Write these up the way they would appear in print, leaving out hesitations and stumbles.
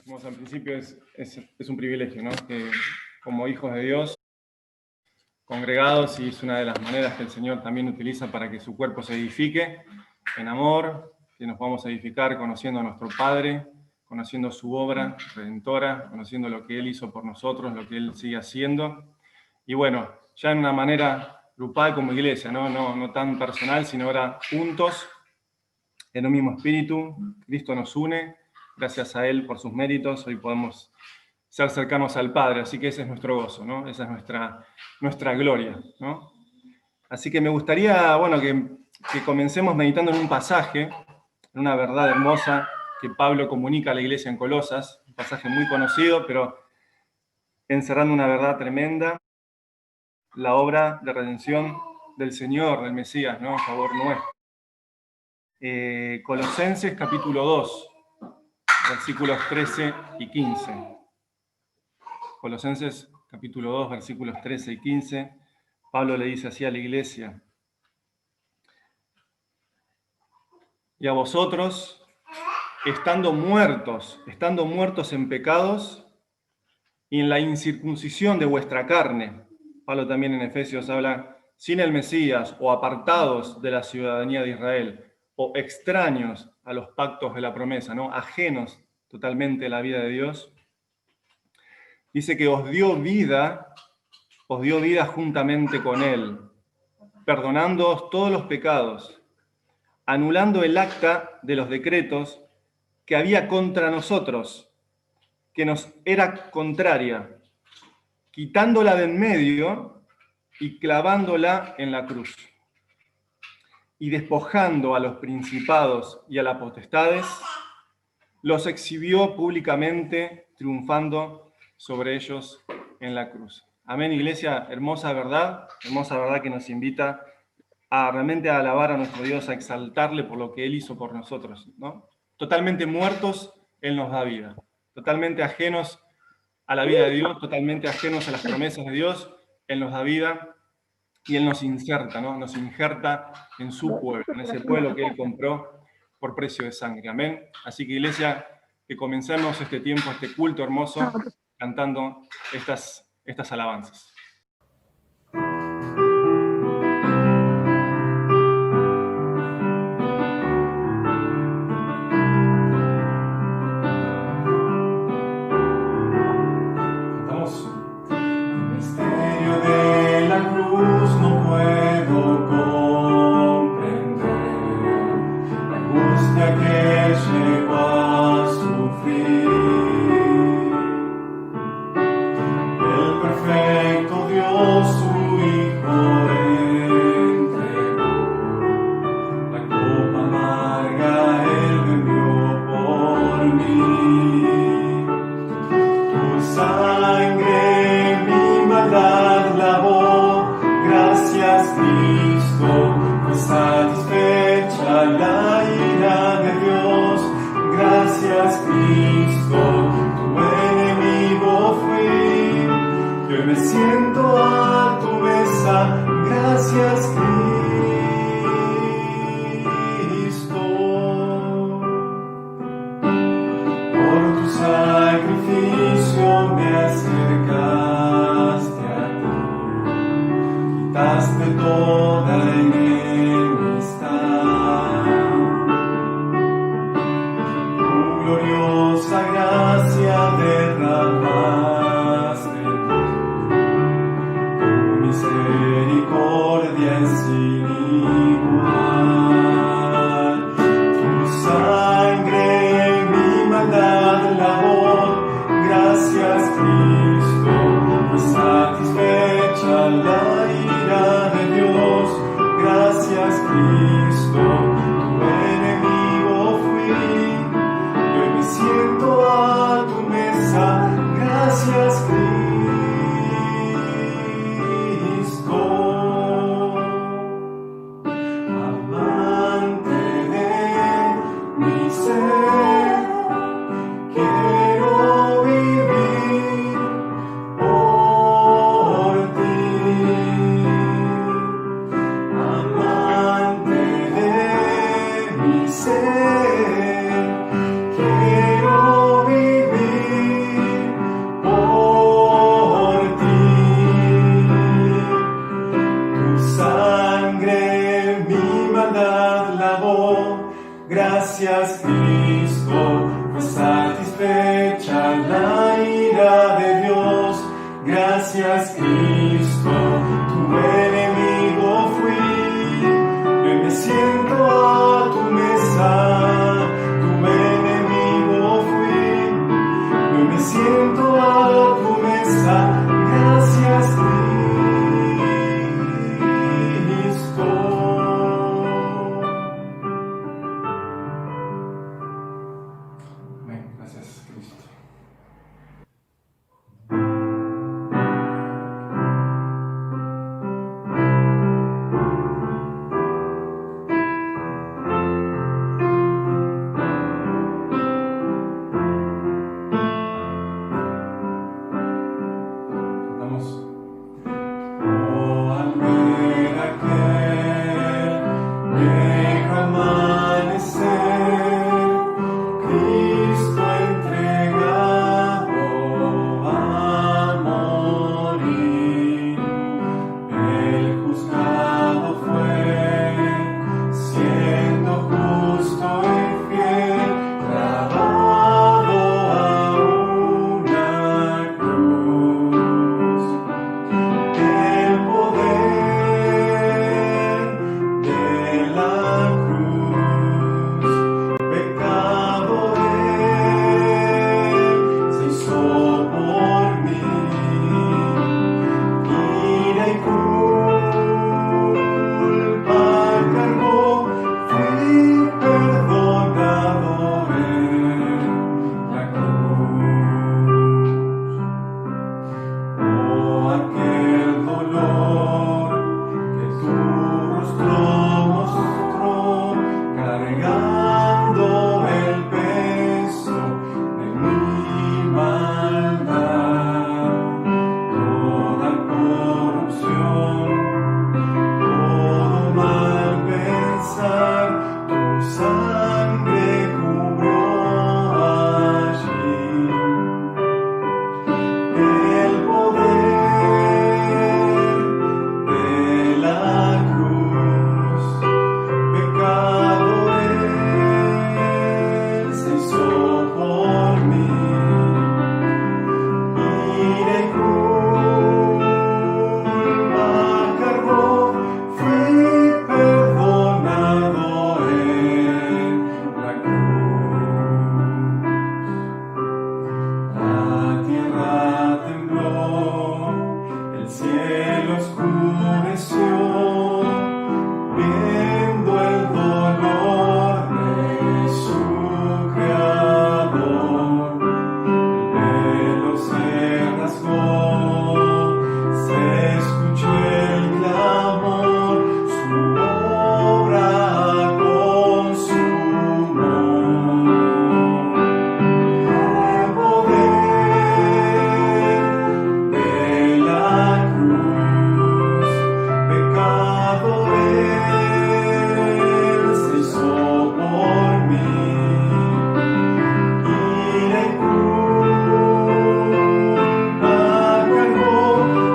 Como en principio es un privilegio, ¿no? Que como hijos de Dios, congregados, y es una de las maneras que el Señor también utiliza para que su cuerpo se edifique en amor, que nos vamos a edificar conociendo a nuestro Padre, conociendo su obra redentora, conociendo lo que Él hizo por nosotros, lo que Él sigue haciendo. Y bueno, ya en una manera grupal como iglesia, no tan personal, sino ahora juntos, en un mismo espíritu. Cristo nos une, gracias a Él por sus méritos, hoy podemos ser cercanos al Padre, así que ese es nuestro gozo, ¿no? Esa es nuestra gloria, ¿no? Así que me gustaría, bueno, que comencemos meditando en un pasaje, en una verdad hermosa que Pablo comunica a la iglesia en Colosas, un pasaje muy conocido, pero encerrando una verdad tremenda, la obra de redención del Señor, del Mesías, ¿no? En favor nuestro. Colosenses capítulo 2, versículos 13 y 15. Colosenses capítulo 2, versículos 13 y 15. Pablo le dice así a la iglesia: y a vosotros, estando muertos en pecados y en la incircuncisión de vuestra carne. Pablo también en Efesios habla, sin el Mesías, o apartados de la ciudadanía de Israel, o extraños a los pactos de la promesa, ¿no? Ajenos totalmente a la vida de Dios. Dice que os dio vida juntamente con Él, perdonándoos todos los pecados, anulando el acta de los decretos que había contra nosotros, que nos era contraria, quitándola de en medio y clavándola en la cruz, y despojando a los principados y a las potestades, los exhibió públicamente, triunfando sobre ellos en la cruz. Amén, iglesia, hermosa verdad que nos invita a realmente a alabar a nuestro Dios, a exaltarle por lo que Él hizo por nosotros, ¿no? Totalmente muertos, Él nos da vida. Totalmente ajenos a la vida de Dios, totalmente ajenos a las promesas de Dios, Él nos da vida y Él nos inserta, ¿no? Nos injerta en su pueblo, en ese pueblo que Él compró por precio de sangre. Amén. Así que, iglesia, que comencemos este tiempo, este culto hermoso, cantando estas alabanzas. Amante de clavó. Gracias, Cristo, fue satisfecha la ira de Dios. Gracias, Cristo, tu enemigo fui. Yo me siento a tu mesa, tu enemigo fui. Yo me siento a tu mesa. Gracias, Cristo. Gracias, Cristo. Vamos. Oh, al ver aquel viejo amanecer, Cristo entregado a morir, el juzgado fue, siendo justo y fiel, clavado a una cruz. El poder de la cruz, pecado Él se hizo por mí, ira y culpa cargó, fui perdonado en la cruz. Oh, aquel dolor que tu rostro mostró, cargando el peso de mi maldad. Toda corrupción, todo mal pensar, tu sangre cubrió allí. El poder de la cruz, pecado Él se hizo por mí, ira y culpa cargó, fui perdonado en la cruz. La tierra tembló, el cielo oscureció, viendo el dolor de su creador. El velo se rasgó, se escuchó el clamor, su obra consumó. El poder de la cruz, pecado Él se hizo por mí, ira y culpa cargó,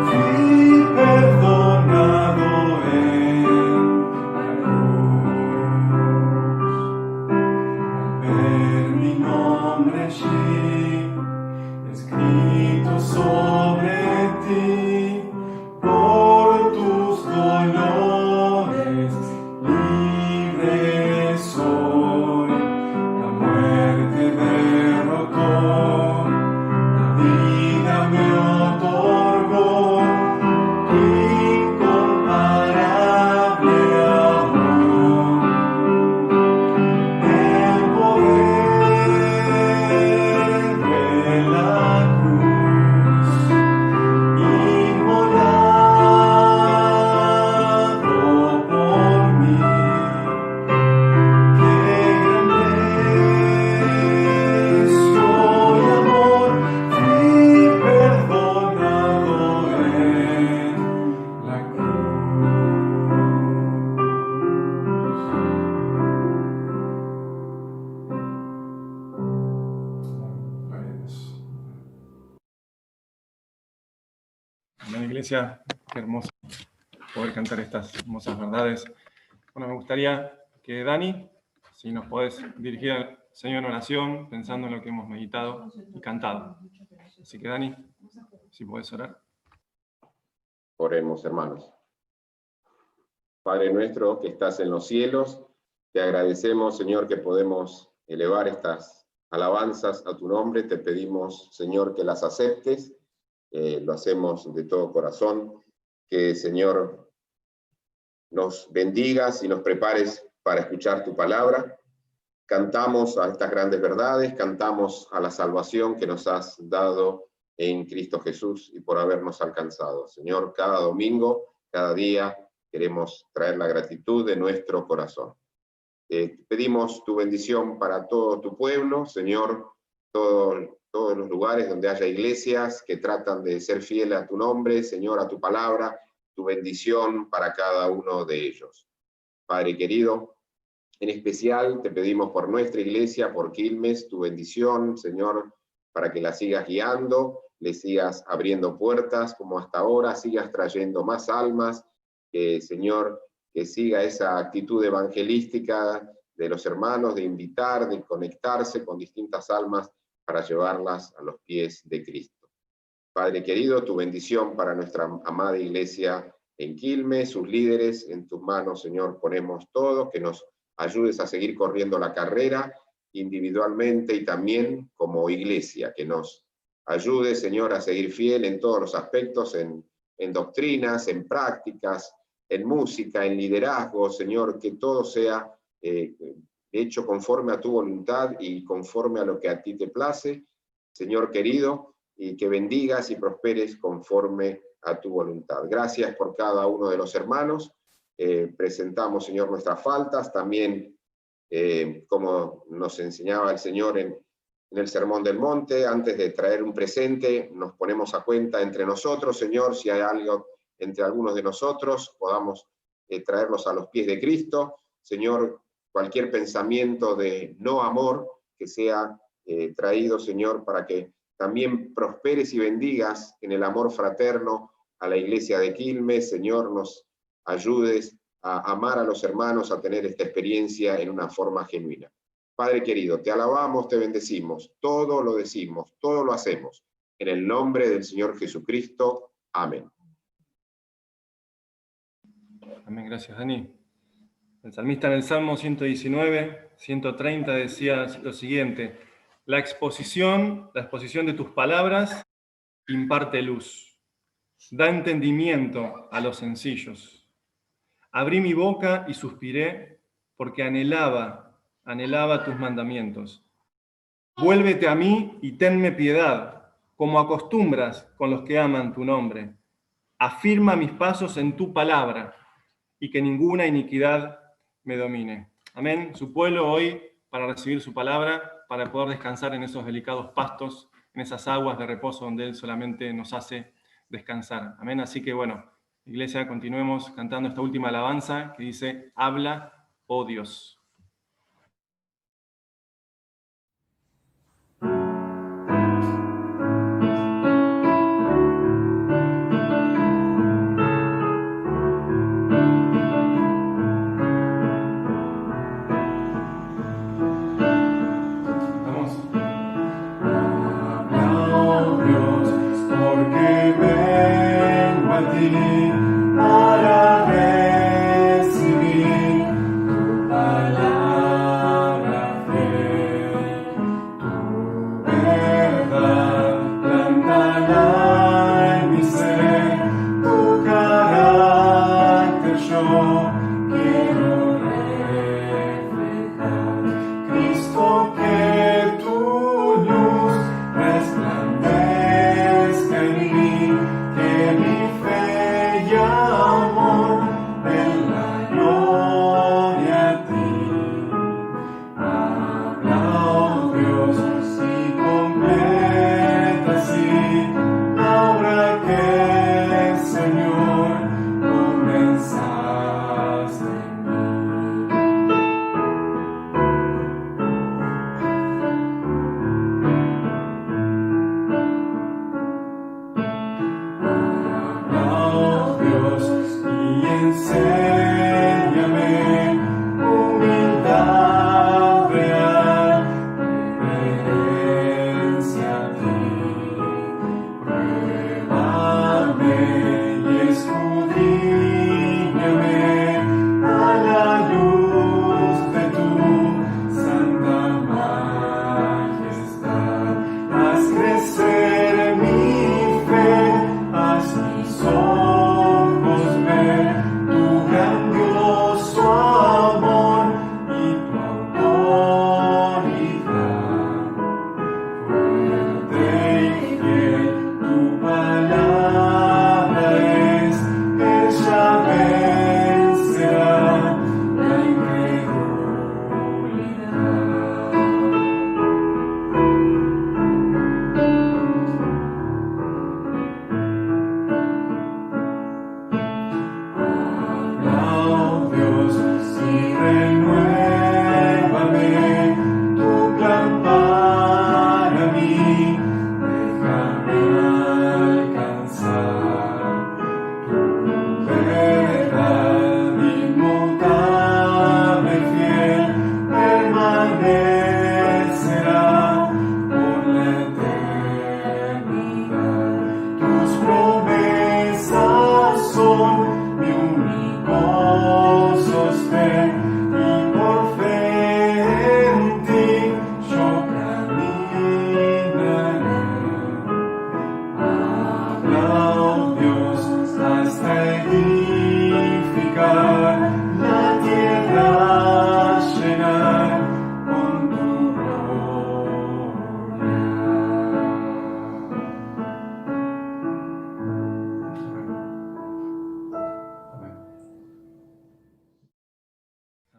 fui perdonado en la cruz. Al ver mi nombre allí, escrito sobre ti, por tus dolores libre soy. La muerte derrotó, la vida me otorgó, tu incomparable amor. El poder de la cruz, inmolado por mí. Qué gran precio y amor, fui perdonado en la cruz. Amén, iglesia, qué hermoso poder cantar estas hermosas verdades. Bueno, me gustaría que Dani, si nos podés dirigir al Señor en oración, pensando en lo que hemos meditado y cantado. Así que Dani, si podés orar. Oremos, hermanos. Padre nuestro que estás en los cielos, te agradecemos, Señor, que podemos elevar estas alabanzas a tu nombre. Te pedimos, Señor, que las aceptes. Lo hacemos de todo corazón. Que, Señor, nos bendigas y nos prepares para escuchar tu palabra. Cantamos a estas grandes verdades, cantamos a la salvación que nos has dado en Cristo Jesús y por habernos alcanzado. Señor, cada domingo, cada día, queremos traer la gratitud de nuestro corazón. Pedimos tu bendición para todo tu pueblo, Señor, todos los lugares donde haya iglesias que tratan de ser fieles a tu nombre, Señor, a tu palabra, tu bendición para cada uno de ellos. Padre querido, en especial te pedimos por nuestra iglesia, por Quilmes, tu bendición, Señor, para que la sigas guiando, le sigas abriendo puertas como hasta ahora, sigas trayendo más almas, Señor, que siga esa actitud evangelística de los hermanos, de invitar, de conectarse con distintas almas para llevarlas a los pies de Cristo. Padre querido, tu bendición para nuestra amada iglesia en Quilmes, sus líderes, en tus manos, Señor, ponemos todo, que nos ayudes a seguir corriendo la carrera individualmente y también como iglesia, que nos ayude, Señor, a seguir fiel en todos los aspectos, en doctrinas, en prácticas, en música, en liderazgo, Señor, que todo sea hecho conforme a tu voluntad y conforme a lo que a ti te place, Señor querido, y que bendigas y prosperes conforme a tu voluntad. Gracias por cada uno de los hermanos. Presentamos, Señor, nuestras faltas, también como nos enseñaba el Señor en el Sermón del Monte, antes de traer un presente, nos ponemos a cuenta entre nosotros, Señor, si hay algo entre algunos de nosotros, podamos traerlos a los pies de Cristo. Señor, cualquier pensamiento de no amor que sea traído, Señor, para que también prosperes y bendigas en el amor fraterno a la iglesia de Quilmes. Señor, nos ayudes a amar a los hermanos, a tener esta experiencia en una forma genuina. Padre querido, te alabamos, te bendecimos, todo lo decimos, todo lo hacemos. En el nombre del Señor Jesucristo. Amén. Amén, gracias, Dani. El salmista en el Salmo 119, 130 decía lo siguiente: la exposición de tus palabras imparte luz, da entendimiento a los sencillos. Abrí mi boca y suspiré porque anhelaba tus mandamientos. Vuélvete a mí y tenme piedad, como acostumbras con los que aman tu nombre. Afirma mis pasos en tu palabra y que ninguna iniquidad me domine. Amén. Su pueblo hoy, para recibir su palabra, para poder descansar en esos delicados pastos, en esas aguas de reposo donde Él solamente nos hace descansar. Amén. Así que bueno, iglesia, continuemos cantando esta última alabanza que dice: habla, oh Dios. Para recibir tu palabra fiel, tu verdad plantada en mi ser, tu carácter yo quiero reflejar. Cristo, que tu luz resplandezca en mí, que mi fe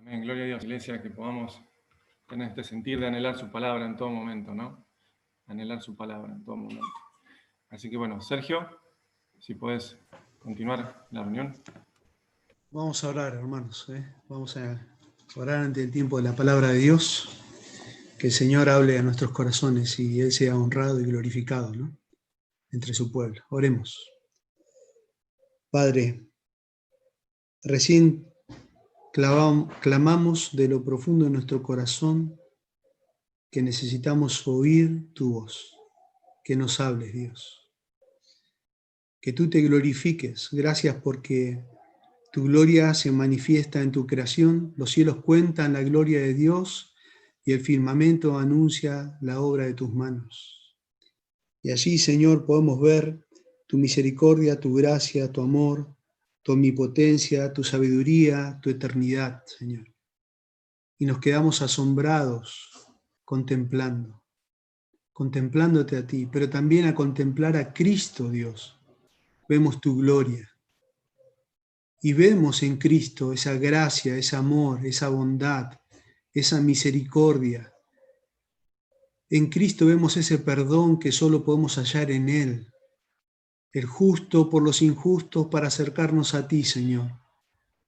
Amén, gloria a Dios, iglesia, que podamos tener este sentir de anhelar su palabra en todo momento, ¿no? Anhelar su palabra en todo momento. Así que bueno, Sergio, si puedes continuar la reunión. Vamos a orar, hermanos. Vamos a orar ante el tiempo de la palabra de Dios. Que el Señor hable a nuestros corazones y Él sea honrado y glorificado, ¿no? Entre su pueblo. Oremos. Padre, recién clamamos de lo profundo de nuestro corazón que necesitamos oír tu voz, que nos hables, Dios. Que tú te glorifiques. Gracias porque tu gloria se manifiesta en tu creación, los cielos cuentan la gloria de Dios y el firmamento anuncia la obra de tus manos. Y allí, Señor, podemos ver tu misericordia, tu gracia, tu amor, tu omnipotencia, tu sabiduría, tu eternidad, Señor. Y nos quedamos asombrados contemplándote a ti, pero también a contemplar a Cristo, Dios. Vemos tu gloria. Y vemos en Cristo esa gracia, ese amor, esa bondad, esa misericordia. En Cristo vemos ese perdón que solo podemos hallar en Él. El justo por los injustos para acercarnos a ti, Señor.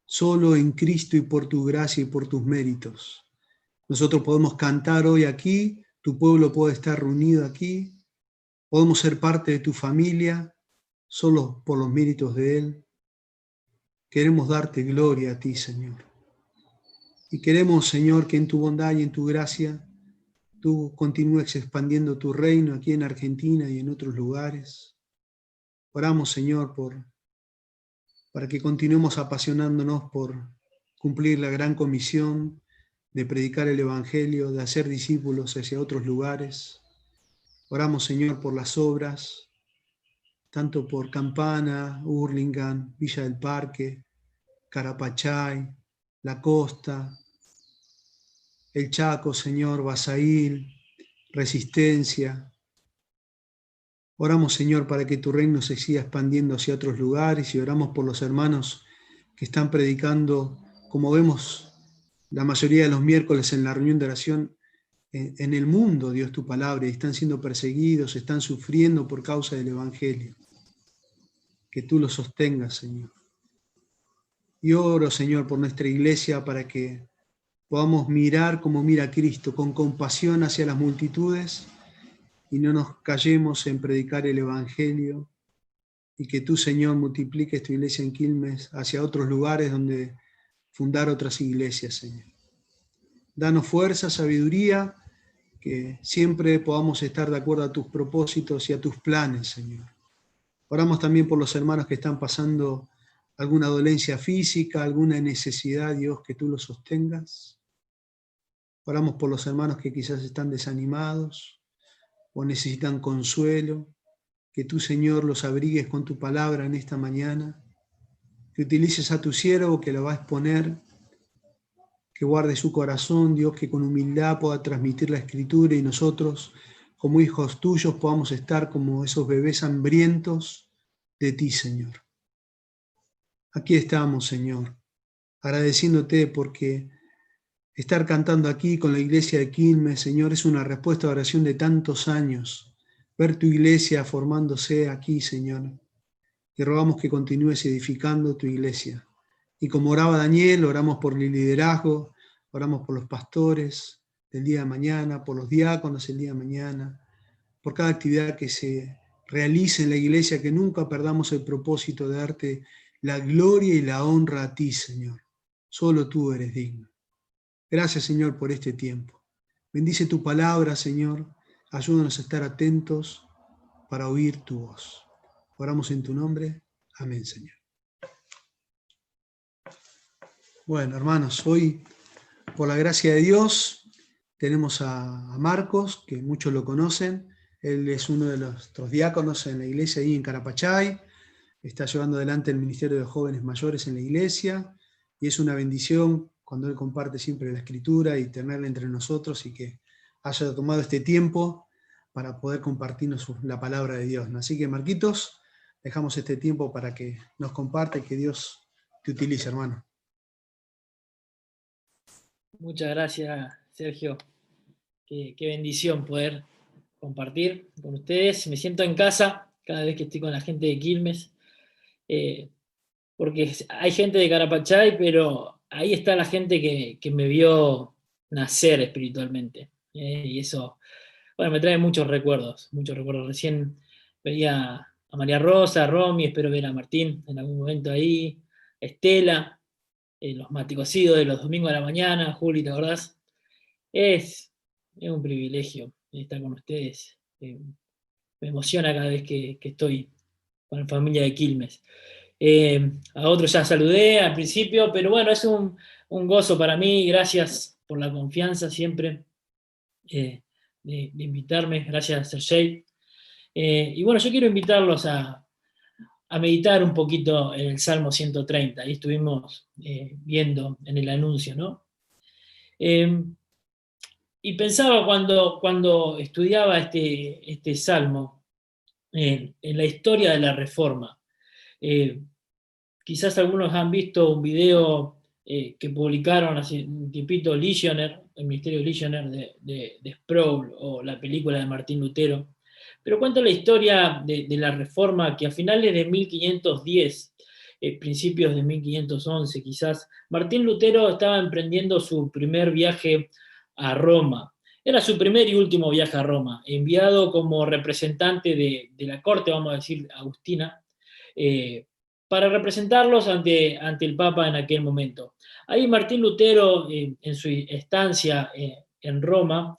Solo en Cristo y por tu gracia y por tus méritos. Nosotros podemos cantar hoy aquí, tu pueblo puede estar reunido aquí, podemos ser parte de tu familia, solo por los méritos de Él. Queremos darte gloria a ti, Señor. Y queremos, Señor, que en tu bondad y en tu gracia tú continúes expandiendo tu reino aquí en Argentina y en otros lugares. Oramos, Señor, para que continuemos apasionándonos por cumplir la gran comisión de predicar el Evangelio, de hacer discípulos hacia otros lugares. Oramos, Señor, por las obras, tanto por Campana, Hurlingham, Villa del Parque, Carapachay, La Costa, El Chaco, Señor, Basail, Resistencia. Oramos, Señor, para que tu reino se siga expandiendo hacia otros lugares y oramos por los hermanos que están predicando, como vemos la mayoría de los miércoles en la reunión de oración, en el mundo, Dios, tu palabra, y están siendo perseguidos, están sufriendo por causa del Evangelio. Que tú los sostengas, Señor. Y oro, Señor, por nuestra iglesia para que podamos mirar como mira Cristo, con compasión hacia las multitudes y no nos callemos en predicar el Evangelio y que tú, Señor, multipliques tu iglesia en Quilmes hacia otros lugares donde fundar otras iglesias, Señor. Danos fuerza, sabiduría, que siempre podamos estar de acuerdo a tus propósitos y a tus planes, Señor. Oramos también por los hermanos que están pasando alguna dolencia física, alguna necesidad, Dios, que tú los sostengas. Oramos por los hermanos que quizás están desanimados o necesitan consuelo, que tú, Señor, los abrigues con tu palabra en esta mañana, que utilices a tu siervo que lo va a exponer, que guarde su corazón, Dios, que con humildad pueda transmitir la Escritura y nosotros, como hijos tuyos, podamos estar como esos bebés hambrientos de ti, Señor. Aquí estamos, Señor, agradeciéndote porque estar cantando aquí con la iglesia de Quilmes, Señor, es una respuesta a oración de tantos años. Ver tu iglesia formándose aquí, Señor. Y rogamos que continúes edificando tu iglesia. Y como oraba Daniel, oramos por el liderazgo, oramos por los pastores del día de mañana, por los diáconos el día de mañana, por cada actividad que se realice en la iglesia, que nunca perdamos el propósito de darte la gloria y la honra a ti, Señor. Solo tú eres digno. Gracias, Señor, por este tiempo. Bendice tu palabra, Señor. Ayúdanos a estar atentos para oír tu voz. Oramos en tu nombre. Amén, Señor. Bueno, hermanos, hoy, por la gracia de Dios, tenemos a Marcos, que muchos lo conocen. Él es uno de nuestros diáconos en la iglesia ahí en Carapachay. Está llevando adelante el ministerio de jóvenes mayores en la iglesia. Y es una bendición cuando él comparte siempre la Escritura y tenerla entre nosotros y que haya tomado este tiempo para poder compartirnos la palabra de Dios. Así que, Marquitos, dejamos este tiempo para que nos comparte y que Dios te utilice, hermano. Muchas gracias, Sergio. Qué bendición poder compartir con ustedes. Me siento en casa cada vez que estoy con la gente de Quilmes, porque hay gente de Carapachay, pero ahí está la gente que me vio nacer espiritualmente. Y eso, bueno, me trae muchos recuerdos, muchos recuerdos. Recién veía a María Rosa, a Romy, espero ver a Martín en algún momento ahí, Estela, los maticocidos de los domingos a la mañana, Juli, ¿te acordás? Es un privilegio estar con ustedes. Me emociona cada vez que estoy con la familia de Quilmes. A otros ya saludé al principio, pero bueno, es un gozo para mí. Gracias por la confianza siempre de invitarme. Gracias, Sergey. Y bueno, yo quiero invitarlos a meditar un poquito en el Salmo 130. Ahí estuvimos viendo en el anuncio, ¿no? Y pensaba cuando estudiaba este salmo en la historia de la Reforma. Quizás algunos han visto un video que publicaron hace un tiempito Lisioner, el Ministerio Lisioner de Sproul, o la película de Martín Lutero, pero cuenta la historia de la Reforma que a finales de 1510, principios de 1511 quizás, Martín Lutero estaba emprendiendo su primer viaje a Roma. Era su primer y último viaje a Roma, enviado como representante de la corte, vamos a decir, agustina, para representarlos ante el Papa en aquel momento. Ahí Martín Lutero, en su estancia en Roma,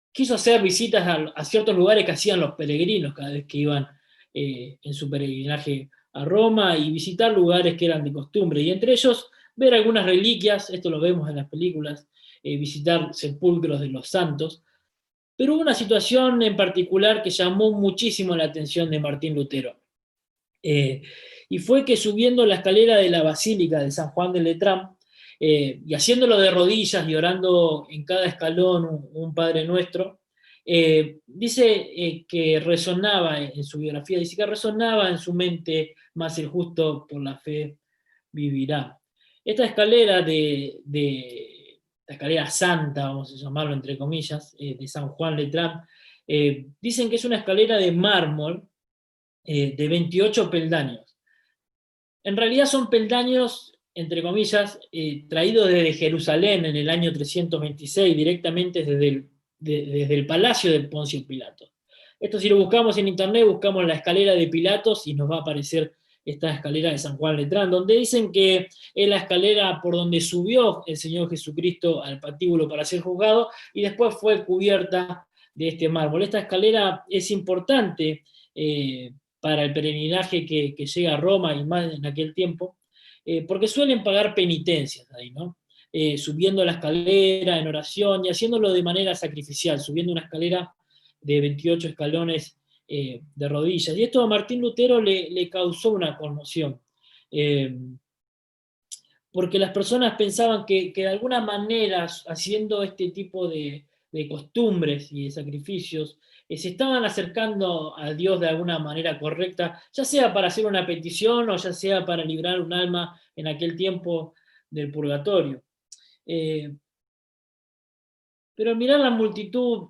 quiso hacer visitas a ciertos lugares que hacían los peregrinos cada vez que iban en su peregrinaje a Roma, y visitar lugares que eran de costumbre, y entre ellos ver algunas reliquias, esto lo vemos en las películas, visitar sepulcros de los santos. Pero hubo una situación en particular que llamó muchísimo la atención de Martín Lutero. Y fue que subiendo la escalera de la Basílica de San Juan de Letrán, y haciéndolo de rodillas y orando en cada escalón un Padre Nuestro, dice que resonaba en su biografía, dice que resonaba en su mente: más el justo por la fe vivirá. Esta escalera la escalera santa, vamos a llamarlo entre comillas, de San Juan Letrán, dicen que es una escalera de mármol de 28 peldaños. En realidad son peldaños, entre comillas, traídos desde Jerusalén en el año 326, directamente desde el palacio de Poncio Pilato. Esto, si lo buscamos en internet, buscamos la escalera de Pilatos y nos va a aparecer esta escalera de San Juan Letrán, donde dicen que es la escalera por donde subió el Señor Jesucristo al patíbulo para ser juzgado, y después fue cubierta de este mármol. Esta escalera es importante para el peregrinaje que llega a Roma, y más en aquel tiempo, porque suelen pagar penitencias ahí, ¿no? Subiendo la escalera en oración y haciéndolo de manera sacrificial, subiendo una escalera de 28 escalones de rodillas. Y esto a Martín Lutero le causó una conmoción, porque las personas pensaban que de alguna manera, haciendo este tipo de costumbres y de sacrificios, se estaban acercando a Dios de alguna manera correcta, ya sea para hacer una petición o ya sea para librar un alma en aquel tiempo del purgatorio. Pero al mirar la multitud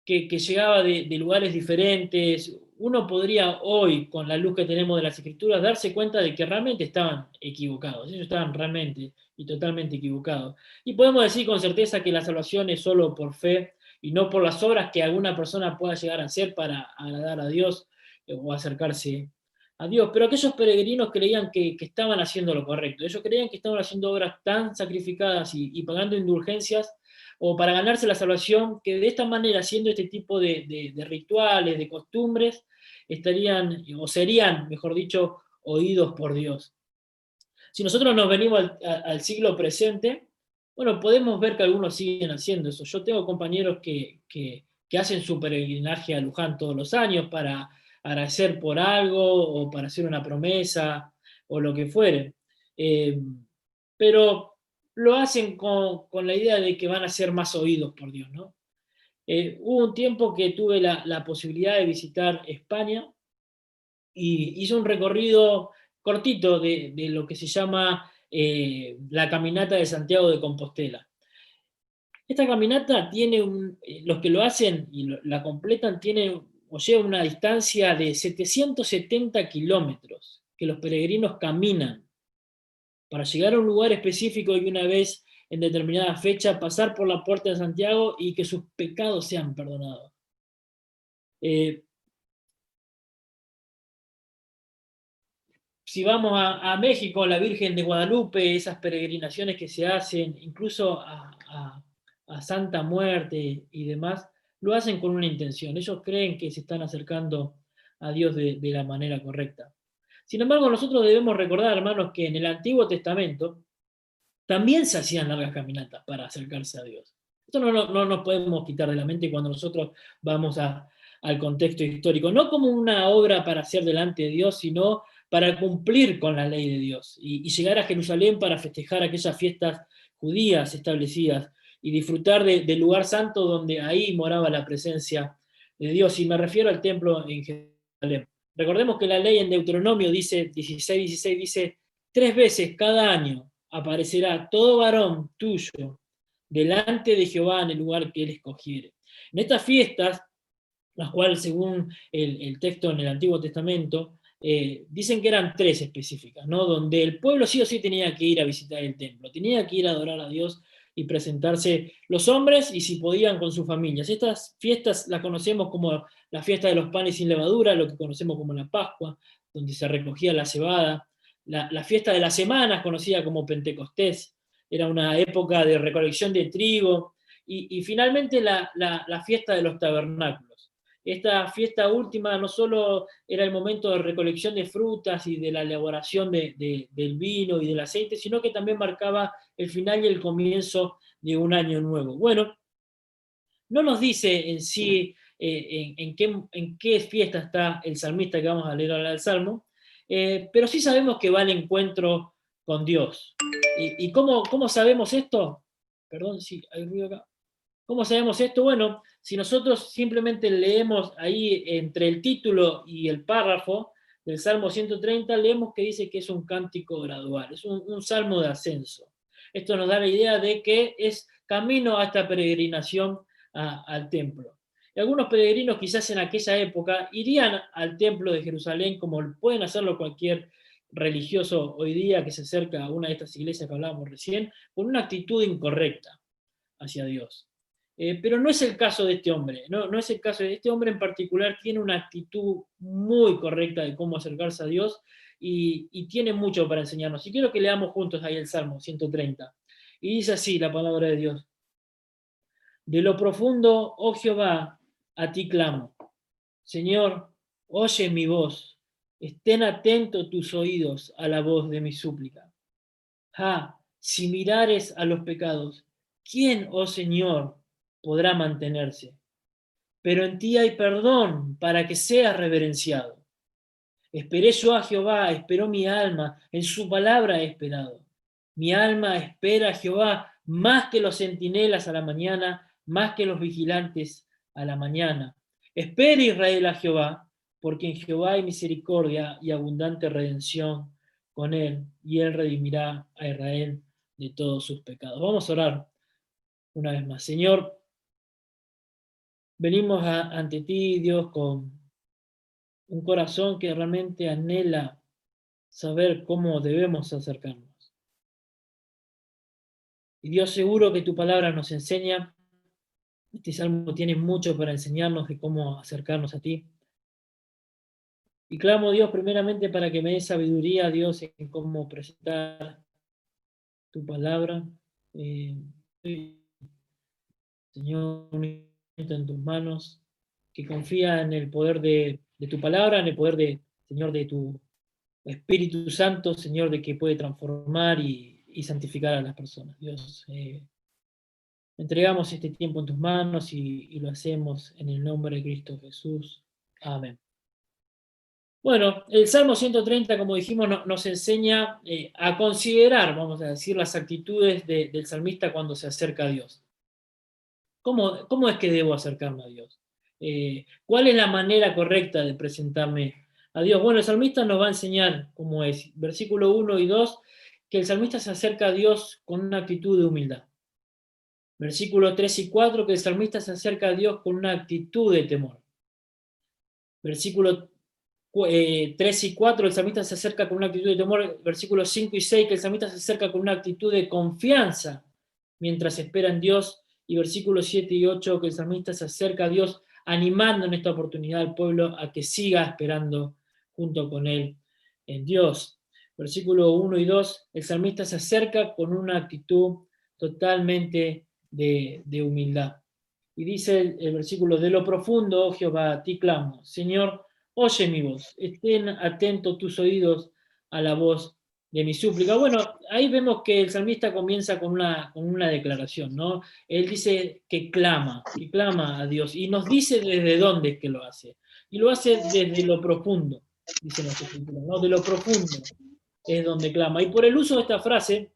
que llegaba de lugares diferentes, uno podría hoy, con la luz que tenemos de las Escrituras, darse cuenta de que realmente estaban equivocados. Ellos estaban realmente y totalmente equivocados. Y podemos decir con certeza que la salvación es solo por fe y no por las obras que alguna persona pueda llegar a hacer para agradar a Dios o acercarse a Dios. Pero aquellos peregrinos creían que estaban haciendo lo correcto. Ellos creían que estaban haciendo obras tan sacrificadas y pagando indulgencias o para ganarse la salvación, que de esta manera, haciendo este tipo de rituales, de costumbres, estarían, o serían, mejor dicho, oídos por Dios. Si nosotros nos venimos al siglo presente, bueno, podemos ver que algunos siguen haciendo eso. Yo tengo compañeros que hacen su peregrinaje a Luján todos los años para agradecer por algo o para hacer una promesa o lo que fuere. Pero lo hacen con la idea de que van a ser más oídos por Dios, ¿no? Hubo un tiempo que tuve la posibilidad de visitar España y hice un recorrido cortito de lo que se llama la caminata de Santiago de Compostela. Esta caminata tiene los que lo hacen y la completan tienen o llevan una distancia de 770 kilómetros que los peregrinos caminan para llegar a un lugar específico y una vez en determinada fecha pasar por la puerta de Santiago y que sus pecados sean perdonados. Si vamos a México, la Virgen de Guadalupe, esas peregrinaciones que se hacen, incluso a Santa Muerte y demás, lo hacen con una intención. Ellos creen que se están acercando a Dios de la manera correcta. Sin embargo, nosotros debemos recordar, hermanos, que en el Antiguo Testamento también se hacían largas caminatas para acercarse a Dios. Esto no nos podemos quitar de la mente cuando nosotros vamos al contexto histórico, no como una obra para hacer delante de Dios, sino para cumplir con la ley de Dios y llegar a Jerusalén para festejar aquellas fiestas judías establecidas y disfrutar del lugar santo donde ahí moraba la presencia de Dios. Y me refiero al templo en Jerusalén. Recordemos que la ley en Deuteronomio dice, 16:16, dice, 3 veces cada año aparecerá todo varón tuyo delante de Jehová en el lugar que él escogiere. En estas fiestas, las cuales según el texto en el Antiguo Testamento, dicen que eran 3 específicas, ¿no? Donde el pueblo sí o sí tenía que ir a visitar el templo, tenía que ir a adorar a Dios y presentarse los hombres y si podían con sus familias. Estas fiestas las conocemos como la fiesta de los panes sin levadura, lo que conocemos como la Pascua, donde se recogía la cebada, la fiesta de las semanas, conocida como Pentecostés, era una época de recolección de trigo, y finalmente la fiesta de los tabernáculos. Esta fiesta última no solo era el momento de recolección de frutas y de la elaboración del vino y del aceite, sino que también marcaba el final y el comienzo de un año nuevo. Bueno, no nos dice en sí en qué fiesta está el salmista que vamos a leer ahora del Salmo, pero sí sabemos que va al encuentro con Dios. ¿Y cómo sabemos esto? Perdón, sí, hay ruido acá. ¿Cómo sabemos esto? Bueno, si nosotros simplemente leemos ahí entre el título y el párrafo del Salmo 130, leemos que dice que es un cántico gradual, es un salmo de ascenso. Esto nos da la idea de que es camino a esta peregrinación al templo. Y algunos peregrinos quizás en aquella época irían al templo de Jerusalén como pueden hacerlo cualquier religioso hoy día que se acerca a una de estas iglesias que hablábamos recién, con una actitud incorrecta hacia Dios. Pero no es el caso de este hombre, no es el caso de este hombre en particular, tiene una actitud muy correcta de cómo acercarse a Dios y tiene mucho para enseñarnos. Y quiero que leamos juntos ahí el Salmo 130. Y dice así la palabra de Dios. De lo profundo, oh Jehová, a ti clamo. Señor, oye mi voz, estén atentos tus oídos a la voz de mi súplica. Si mirares a los pecados, ¿quién, oh Señor, podrá mantenerse? Pero en ti hay perdón para que seas reverenciado. Esperé yo a Jehová, esperó mi alma, en su palabra he esperado. Mi alma espera a Jehová más que los centinelas a la mañana, más que los vigilantes a la mañana. Espera Israel a Jehová, porque en Jehová hay misericordia y abundante redención con él, y él redimirá a Israel de todos sus pecados. Vamos a orar una vez más. Señor, venimos ante ti, Dios, con un corazón que realmente anhela saber cómo debemos acercarnos. Y Dios, seguro que tu palabra nos enseña. Este salmo tiene mucho para enseñarnos de cómo acercarnos a ti. Y clamo, Dios, primeramente para que me des sabiduría, Dios, en cómo presentar tu palabra. Señor, en tus manos, que confía en el poder de tu palabra, en el poder Señor, de tu Espíritu Santo, Señor, de que puede transformar y santificar a las personas. Dios, entregamos este tiempo en tus manos y lo hacemos en el nombre de Cristo Jesús. Amén. Bueno, el Salmo 130, como dijimos, nos enseña a considerar, vamos a decir, las actitudes del salmista cuando se acerca a Dios. ¿Cómo es que debo acercarme a Dios? ¿Cuál es la manera correcta de presentarme a Dios? Bueno, el salmista nos va a enseñar cómo es. Versículo 1 y 2, que el salmista se acerca a Dios con una actitud de humildad. Versículo 3 y 4, que el salmista se acerca a Dios con una actitud de temor. Versículo 3 y 4, el salmista se acerca con una actitud de temor. Versículos 5 y 6, que el salmista se acerca con una actitud de confianza mientras espera en Dios. Y versículos 7 y 8, que el salmista se acerca a Dios animando en esta oportunidad al pueblo a que siga esperando junto con él en Dios. Versículo 1 y 2, el salmista se acerca con una actitud totalmente de humildad. Y dice el versículo: de lo profundo, oh Jehová, a ti clamo. Señor, oye mi voz, estén atentos tus oídos a la voz de mi súplica. Bueno, ahí vemos que el salmista comienza con una declaración, ¿no? Él dice que clama a Dios, y nos dice desde dónde es que lo hace. Y lo hace desde lo profundo, dice la Escritura, ¿no? De lo profundo es donde clama. Y por el uso de esta frase,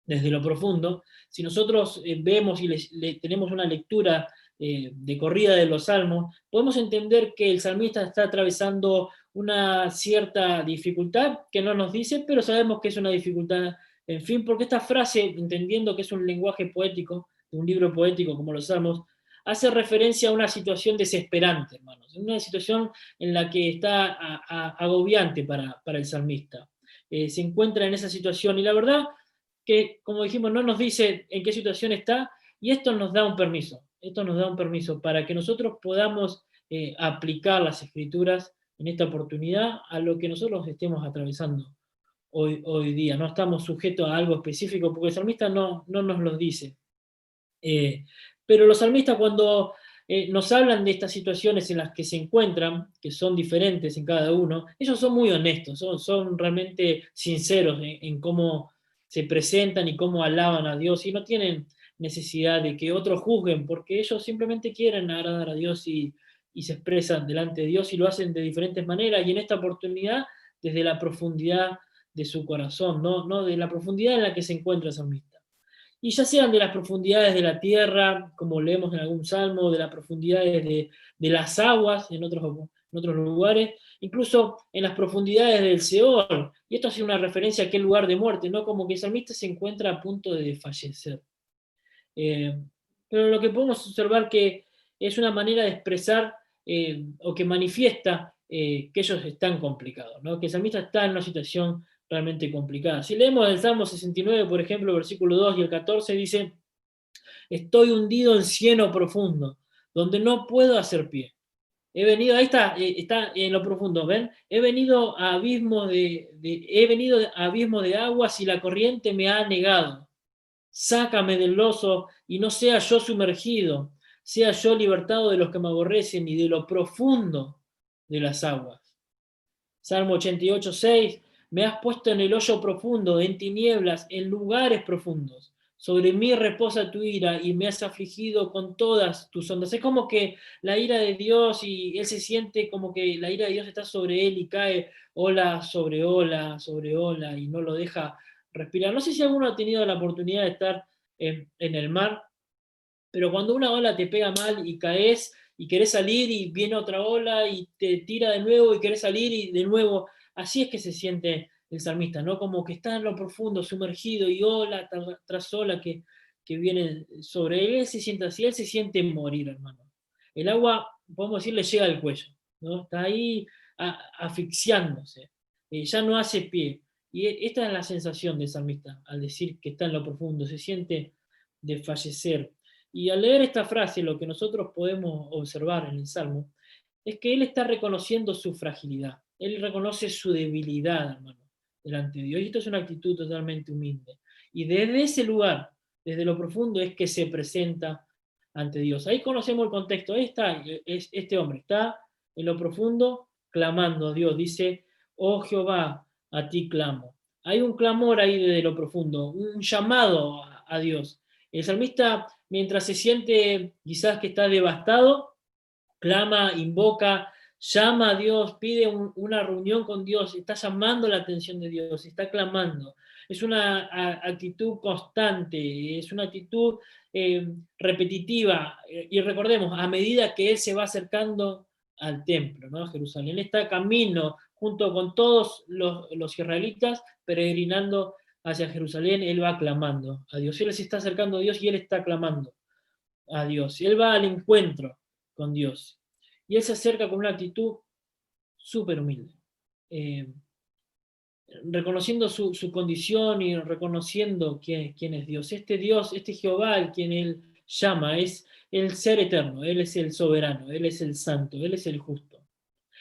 desde lo profundo, si nosotros vemos y tenemos una lectura de corrida de los salmos, podemos entender que el salmista está atravesando una cierta dificultad que no nos dice, pero sabemos que es una dificultad, en fin, porque esta frase, entendiendo que es un lenguaje poético, de un libro poético como los salmos, hace referencia a una situación desesperante, hermanos, una situación en la que está agobiante para el salmista. Se encuentra en esa situación, y la verdad que, como dijimos, no nos dice en qué situación está, y esto nos da un permiso para que nosotros podamos aplicar las Escrituras en esta oportunidad a lo que nosotros estemos atravesando hoy día. No estamos sujetos a algo específico, porque el salmista no nos lo dice. Pero los salmistas, cuando nos hablan de estas situaciones en las que se encuentran, que son diferentes en cada uno, ellos son muy honestos, son realmente sinceros en cómo se presentan y cómo alaban a Dios, y no tienen necesidad de que otros juzguen, porque ellos simplemente quieren agradar a Dios y se expresan delante de Dios, y lo hacen de diferentes maneras, y en esta oportunidad desde la profundidad de su corazón, no de la profundidad en la que se encuentra el salmista. Y ya sean de las profundidades de la tierra, como leemos en algún salmo, de las profundidades de las aguas en otros lugares, incluso en las profundidades del Seol. Y esto hace una referencia a aquel lugar de muerte, ¿no? Como que el salmista se encuentra a punto de desfallecer. Pero lo que podemos observar que es una manera de expresar o que manifiesta que ellos están complicados, ¿no? Que el salmista está en una situación realmente complicada. Si leemos el Salmo 69, por ejemplo, versículo 2 y el 14, dice: estoy hundido en cieno profundo, donde no puedo hacer pie. He venido, ahí está en lo profundo, ¿ven? He venido a abismo de aguas y la corriente me ha negado. Sácame del lozo y no sea yo sumergido, sea yo libertado de los que me aborrecen y de lo profundo de las aguas. Salmo 88, 6, me has puesto en el hoyo profundo, en tinieblas, en lugares profundos. Sobre mí reposa tu ira y me has afligido con todas tus ondas. Es como que la ira de Dios, y él se siente como que la ira de Dios está sobre él y cae ola sobre ola sobre ola y no lo deja respirar. No sé si alguno ha tenido la oportunidad de estar en el mar, pero cuando una ola te pega mal y caes y querés salir y viene otra ola y te tira de nuevo y querés salir y de nuevo, así es que se siente el salmista, ¿no? Como que está en lo profundo, sumergido, y ola tras ola que viene sobre él. Él se siente así, él se siente morir, hermano. El agua, podemos decir, le llega al cuello, ¿no? Está ahí asfixiándose, ya no hace pie. Y esta es la sensación del salmista al decir que está en lo profundo, se siente desfallecer. Y al leer esta frase, lo que nosotros podemos observar en el Salmo es que él está reconociendo su fragilidad, él reconoce su debilidad, hermano, delante de Dios. Y esto es una actitud totalmente humilde. Y desde ese lugar, desde lo profundo, es que se presenta ante Dios. Ahí conocemos el contexto. Ahí está, este hombre está en lo profundo clamando a Dios. Dice: oh Jehová, a ti clamo. Hay un clamor ahí desde lo profundo, un llamado a Dios. El salmista, mientras se siente quizás que está devastado, clama, invoca, llama a Dios, pide una reunión con Dios, está llamando la atención de Dios, está clamando. Es una actitud constante, es una actitud repetitiva. Y recordemos, a medida que él se va acercando al templo, ¿no? A Jerusalén, él está camino junto con todos los israelitas, peregrinando hacia Jerusalén, él va clamando a Dios. Él se está acercando a Dios y él está clamando a Dios. Él va al encuentro con Dios. Y él se acerca con una actitud súper humilde. Reconociendo su condición y reconociendo quién es Dios. Dios, este Jehová, al quien él llama, es el ser eterno, él es el soberano, él es el santo, él es el justo.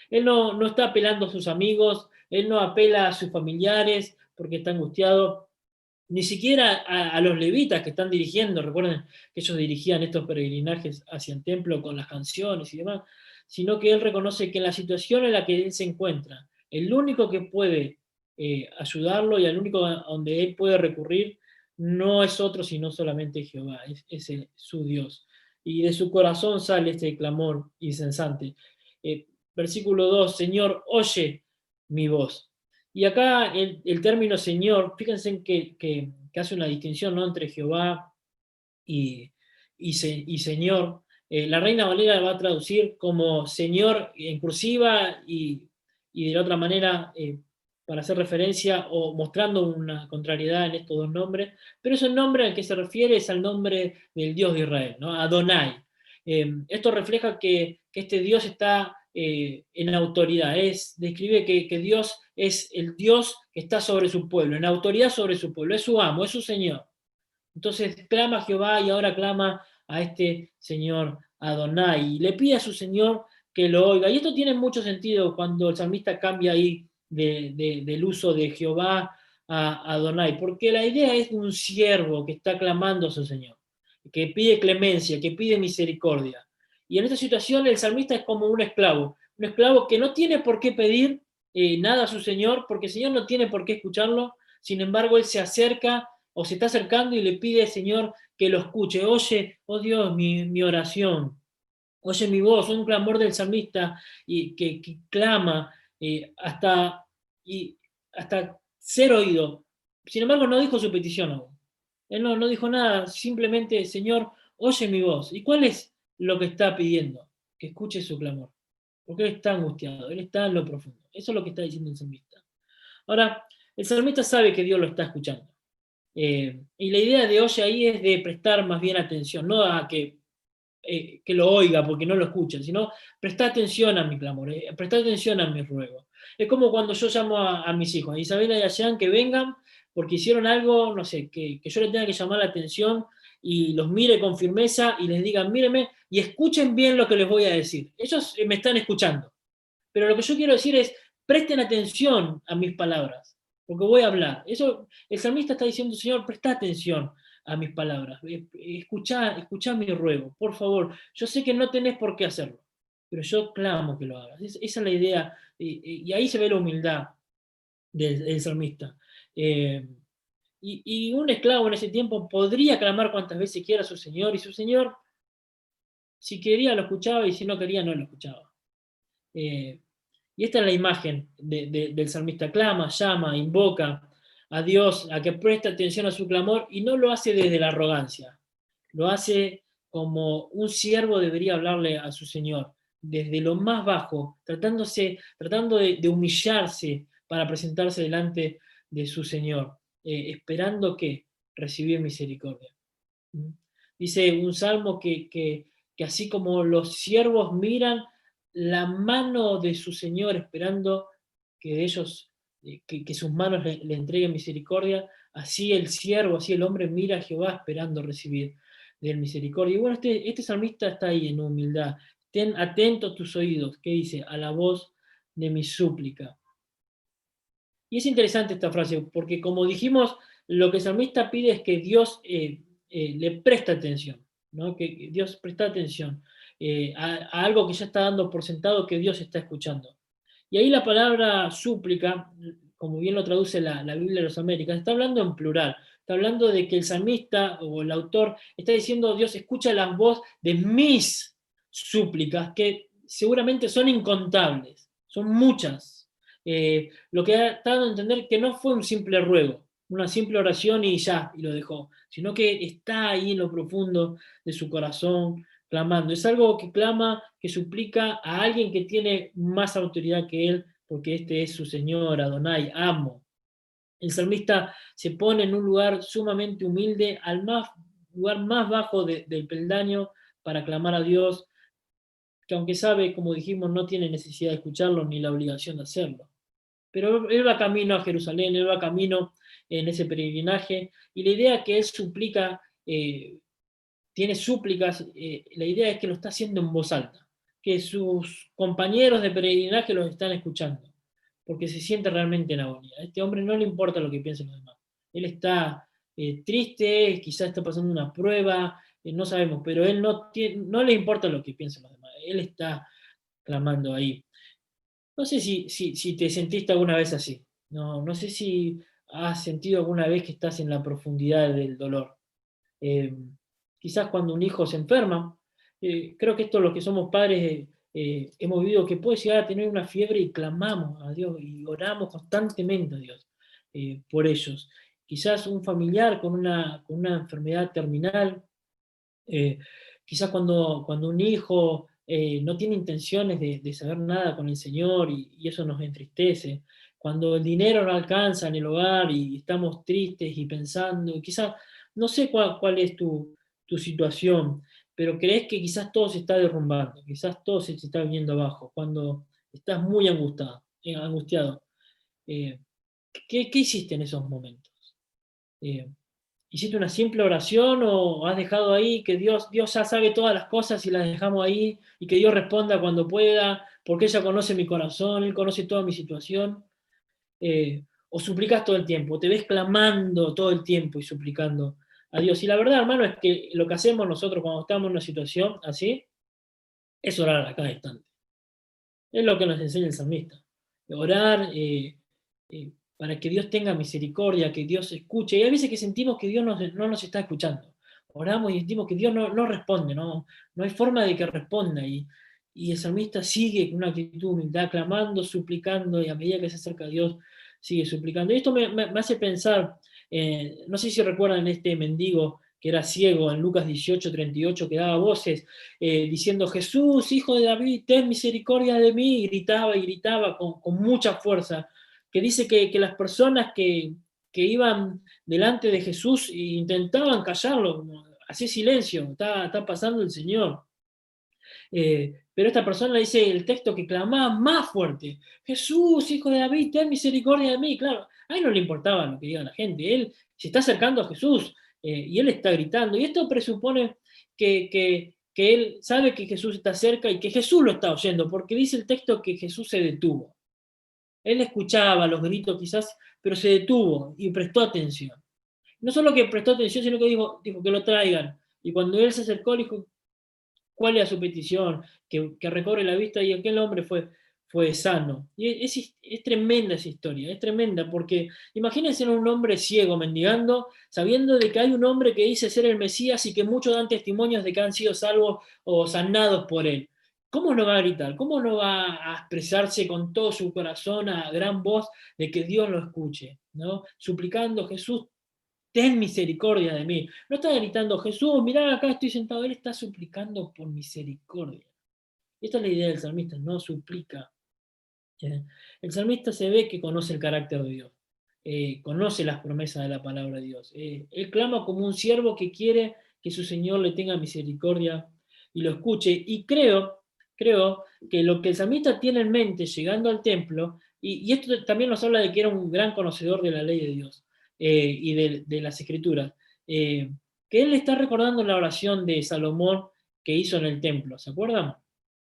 Él no está apelando a sus amigos, él no apela a sus familiares porque está angustiado, ni siquiera a los levitas que están dirigiendo. Recuerden que ellos dirigían estos peregrinajes hacia el templo con las canciones y demás, sino que él reconoce que en la situación en la que él se encuentra, el único que puede ayudarlo y el único a donde él puede recurrir no es otro sino solamente Jehová, es su Dios. Y de su corazón sale este clamor incesante. Versículo 2, Señor, oye mi voz. Y acá el término Señor, fíjense que hace una distinción, ¿no?, entre Jehová y Señor. La Reina Valera va a traducir como Señor en cursiva y de la otra manera para hacer referencia o mostrando una contrariedad en estos dos nombres, pero ese nombre al que se refiere es al nombre del Dios de Israel, ¿no?, Adonai. Esto refleja que este Dios está en autoridad, describe que Dios es el Dios que está sobre su pueblo, en autoridad sobre su pueblo, es su amo, es su Señor. Entonces clama a Jehová y ahora clama a este Señor Adonai, y le pide a su Señor que lo oiga. Y esto tiene mucho sentido cuando el salmista cambia ahí del uso de Jehová a Adonai, porque la idea es de un siervo que está clamando a su Señor, que pide clemencia, que pide misericordia. Y en esta situación el salmista es como un esclavo que no tiene por qué pedir nada a su Señor, porque el Señor no tiene por qué escucharlo. Sin embargo, él se acerca o se está acercando y le pide al Señor que lo escuche. Oye, oh Dios, mi oración. Oye mi voz, un clamor del salmista y que clama hasta ser oído. Sin embargo, no dijo su petición aún. Él no dijo nada, simplemente, Señor, oye mi voz. ¿Y cuál es lo que está pidiendo? Que escuche su clamor. Porque él está angustiado, él está en lo profundo. Eso es lo que está diciendo el salmista. Ahora, el salmista sabe que Dios lo está escuchando. Y la idea de oye ahí es de prestar más bien atención, no a que lo oiga porque no lo escuchen, sino presta atención a mi clamor, presta atención a mi ruego. Es como cuando yo llamo a mis hijos, a Isabela y a Jean, que vengan porque hicieron algo, no sé, que yo les tenga que llamar la atención y los mire con firmeza y les diga, míreme, y escuchen bien lo que les voy a decir. Ellos me están escuchando. Pero lo que yo quiero decir es, presten atención a mis palabras, porque voy a hablar. Eso, el salmista está diciendo, Señor, presta atención a mis palabras, escuchá mi ruego, por favor. Yo sé que no tenés por qué hacerlo, pero yo clamo que lo hagas. Esa es la idea, y ahí se ve la humildad del salmista. Y un esclavo en ese tiempo podría clamar cuantas veces quiera a su Señor, y su Señor, si quería lo escuchaba, y si no quería no lo escuchaba. Y esta es la imagen del salmista. Clama, llama, invoca a Dios a que preste atención a su clamor, y no lo hace desde la arrogancia. Lo hace como un siervo debería hablarle a su Señor, desde lo más bajo, tratando de humillarse para presentarse delante de su Señor, esperando que recibir misericordia. Dice un salmo que así como los siervos miran la mano de su Señor esperando que ellos, que sus manos le entreguen misericordia, así el siervo, así el hombre mira a Jehová esperando recibir de él misericordia. Y bueno, este salmista está ahí en humildad. Ten atentos tus oídos, ¿qué dice? A la voz de mi súplica. Y es interesante esta frase, porque como dijimos, lo que el salmista pide es que Dios le preste atención, ¿no? Que Dios preste atención a algo que ya está dando por sentado que Dios está escuchando. Y ahí la palabra súplica, como bien lo traduce la Biblia de las Américas, está hablando en plural, está hablando de que el salmista o el autor está diciendo, Dios escucha la voz de mis súplicas, que seguramente son incontables, son muchas. Lo que ha dado a entender que no fue un simple ruego, una simple oración y ya, y lo dejó, sino que está ahí en lo profundo de su corazón clamando. Es algo que clama, que suplica a alguien que tiene más autoridad que él, porque este es su Señor, Adonai, amo. El salmista se pone en un lugar sumamente humilde, lugar más bajo del peldaño, para clamar a Dios, que aunque sabe, como dijimos, no tiene necesidad de escucharlo ni la obligación de hacerlo. Pero él va camino a Jerusalén, él va camino en ese peregrinaje, y la idea que él suplica, tiene súplicas, la idea es que lo está haciendo en voz alta, que sus compañeros de peregrinaje los están escuchando, porque se siente realmente en agonía. A este hombre no le importa lo que piensen los demás. Él está triste, quizás está pasando una prueba, no sabemos, pero él no le importa lo que piensen los demás. Él está clamando ahí. No sé si te sentiste alguna vez así. No sé si has sentido alguna vez que estás en la profundidad del dolor. Eh, Quizás cuando un hijo se enferma, creo que esto los que somos padres hemos vivido, que puede llegar a tener una fiebre y clamamos a Dios y oramos constantemente a Dios por ellos. Quizás un familiar con una enfermedad terminal, eh, quizás cuando un hijo no tiene intenciones de saber nada con el Señor y eso nos entristece. Cuando el dinero no alcanza en el hogar y estamos tristes y pensando, quizás, no sé cuál es tu situación, pero crees que quizás todo se está derrumbando, quizás todo se te está viniendo abajo, cuando estás muy angustiado. Eh, ¿Qué hiciste en esos momentos? Eh, ¿Hiciste una simple oración o has dejado ahí que Dios ya sabe todas las cosas y las dejamos ahí y que Dios responda cuando pueda, porque ella conoce mi corazón, Él conoce toda mi situación? O suplicas todo el tiempo, te ves clamando todo el tiempo y suplicando a Dios. Y la verdad, hermano, es que lo que hacemos nosotros cuando estamos en una situación así es orar a cada instante. Es lo que nos enseña el salmista. Orar para que Dios tenga misericordia, que Dios escuche. Y hay veces que sentimos que Dios no nos está escuchando. Oramos y sentimos que Dios no responde, no hay forma de que responda. Y el salmista sigue con una actitud de humildad, clamando, suplicando, y a medida que se acerca a Dios, sigue suplicando. Y esto me hace pensar, no sé si recuerdan este mendigo que era ciego en Lucas 18:38, que daba voces diciendo: Jesús, hijo de David, ten misericordia de mí, y gritaba con mucha fuerza, que dice que las personas que iban delante de Jesús intentaban callarlo, hacía silencio, está pasando el Señor. Pero esta persona dice el texto que clamaba más fuerte: Jesús, hijo de David, ten misericordia de mí. Claro, a él no le importaba lo que diga la gente, él se está acercando a Jesús y él está gritando. Y esto presupone que él sabe que Jesús está cerca y que Jesús lo está oyendo, porque dice el texto que Jesús se detuvo. Él escuchaba los gritos quizás, pero se detuvo y prestó atención. No solo que prestó atención, sino que dijo que lo traigan. Y cuando él se acercó, le dijo cuál era su petición, que recobre la vista, y aquel hombre fue sano. Y es tremenda esa historia, es tremenda, porque imagínense un hombre ciego mendigando, sabiendo de que hay un hombre que dice ser el Mesías y que muchos dan testimonios de que han sido salvos o sanados por él. ¿Cómo no va a gritar? ¿Cómo no va a expresarse con todo su corazón a gran voz de que Dios lo escuche? ¿No? Suplicando: Jesús, ten misericordia de mí. No está gritando: Jesús, mirá, acá estoy sentado. Él está suplicando por misericordia. Esta es la idea del salmista, no suplica. El salmista se ve que conoce el carácter de Dios, conoce las promesas de la palabra de Dios. Él clama como un siervo que quiere que su Señor le tenga misericordia y lo escuche. Y creo que lo que el salmista tiene en mente llegando al templo, y esto también nos habla de que era un gran conocedor de la ley de Dios y de las Escrituras, que él está recordando la oración de Salomón que hizo en el templo. ¿Se acuerdan?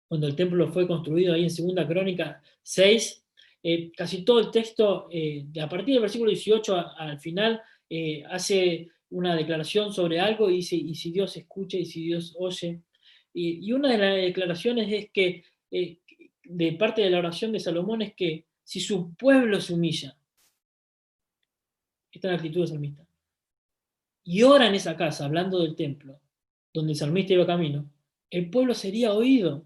Cuando el templo fue construido ahí en 2 Crónicas 6, casi todo el texto, a partir del versículo 18 al final, hace una declaración sobre algo y dice: y si Dios escucha y si Dios oye. Y una de las declaraciones es que, de parte de la oración de Salomón, es que si su pueblo se humilla, esta es la actitud del salmista, y ora en esa casa, hablando del templo, donde el salmista iba camino, el pueblo sería oído.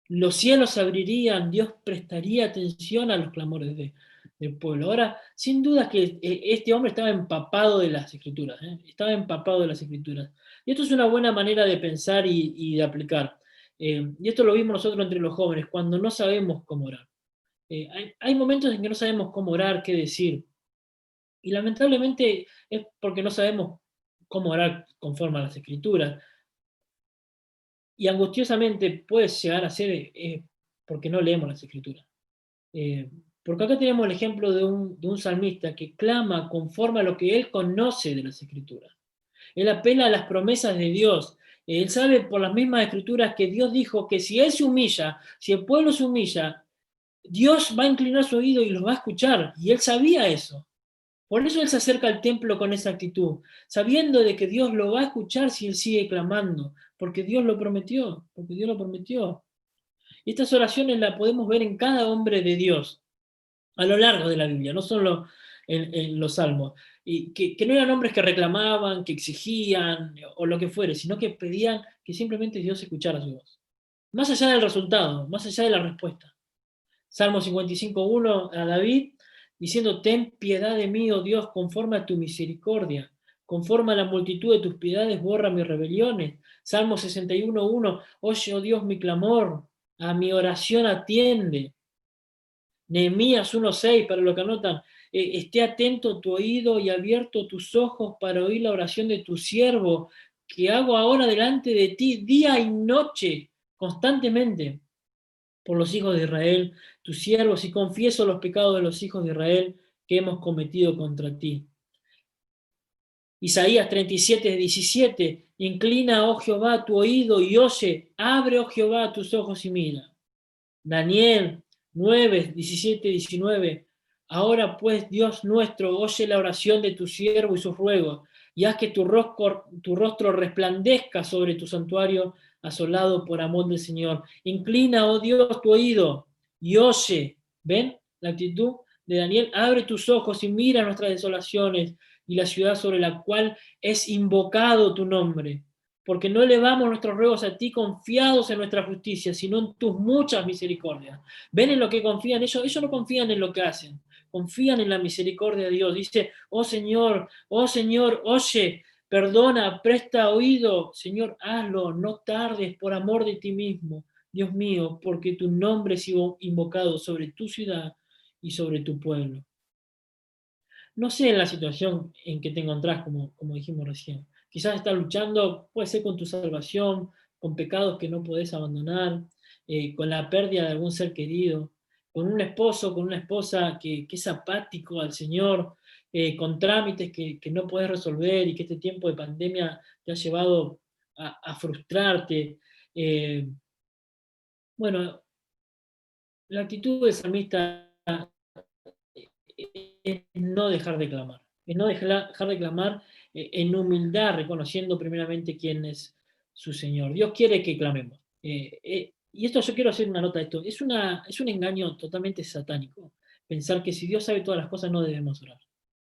Los cielos se abrirían, Dios prestaría atención a los clamores del pueblo. Ahora, sin duda que este hombre estaba empapado de las Escrituras, estaba empapado de las Escrituras. Y esto es una buena manera de pensar y de aplicar. Y esto lo vimos nosotros entre los jóvenes, cuando no sabemos cómo orar. Hay momentos en que no sabemos cómo orar, qué decir. Y lamentablemente es porque no sabemos cómo orar conforme a las Escrituras. Y angustiosamente puede llegar a ser porque no leemos las Escrituras. Porque acá tenemos el ejemplo de un salmista que clama conforme a lo que él conoce de las Escrituras. Él apela a las promesas de Dios. Él sabe por las mismas Escrituras que Dios dijo que si él se humilla, si el pueblo se humilla, Dios va a inclinar su oído y los va a escuchar. Y él sabía eso. Por eso él se acerca al templo con esa actitud, sabiendo de que Dios lo va a escuchar si él sigue clamando, porque Dios lo prometió, porque Dios lo prometió. Y estas oraciones las podemos ver en cada hombre de Dios a lo largo de la Biblia, no solo en los salmos, y que no eran hombres que reclamaban, que exigían o lo que fuere, sino que pedían que simplemente Dios escuchara su voz. Más allá del resultado, más allá de la respuesta. Salmo 55:1 a David, diciendo, ten piedad de mí, oh Dios, conforme a tu misericordia, conforme a la multitud de tus piedades, borra mis rebeliones. Salmo 61:1, oye, oh Dios, mi clamor, a mi oración atiende. Nehemías 1:6, para lo que anotan, esté atento tu oído y abierto tus ojos para oír la oración de tu siervo, que hago ahora delante de ti día y noche, constantemente, por los hijos de Israel, tus siervos, y confieso los pecados de los hijos de Israel que hemos cometido contra ti. Isaías 37:17, inclina, oh Jehová, tu oído y oye, abre, oh Jehová, tus ojos y mira. Daniel 9:17-19, ahora pues, Dios nuestro, oye la oración de tu siervo y sus ruegos, y haz que tu rostro resplandezca sobre tu santuario asolado por amor del Señor. Inclina, oh Dios, tu oído y oye. ¿Ven la actitud de Daniel? Abre tus ojos y mira nuestras desolaciones y la ciudad sobre la cual es invocado tu nombre. Porque no elevamos nuestros ruegos a ti confiados en nuestra justicia, sino en tus muchas misericordias. ¿Ven en lo que confían ellos? Ellos no confían en lo que hacen, confían en la misericordia de Dios. Dice, oh Señor, oye, perdona, presta oído, Señor, hazlo, no tardes por amor de ti mismo, Dios mío, porque tu nombre es invocado sobre tu ciudad y sobre tu pueblo. No sé en la situación en que te encontrás, como dijimos recién. Quizás estás luchando, puede ser con tu salvación, con pecados que no podés abandonar, con la pérdida de algún ser querido, con un esposo, con una esposa que es apático al Señor, con trámites que no podés resolver y que este tiempo de pandemia te ha llevado a frustrarte. Bueno, la actitud del salmista es no dejar de clamar, es no dejar de clamar en humildad, reconociendo primeramente quién es su Señor. Dios quiere que clamemos. Y esto yo quiero hacer una nota de esto. Es un engaño totalmente satánico pensar que si Dios sabe todas las cosas no debemos orar.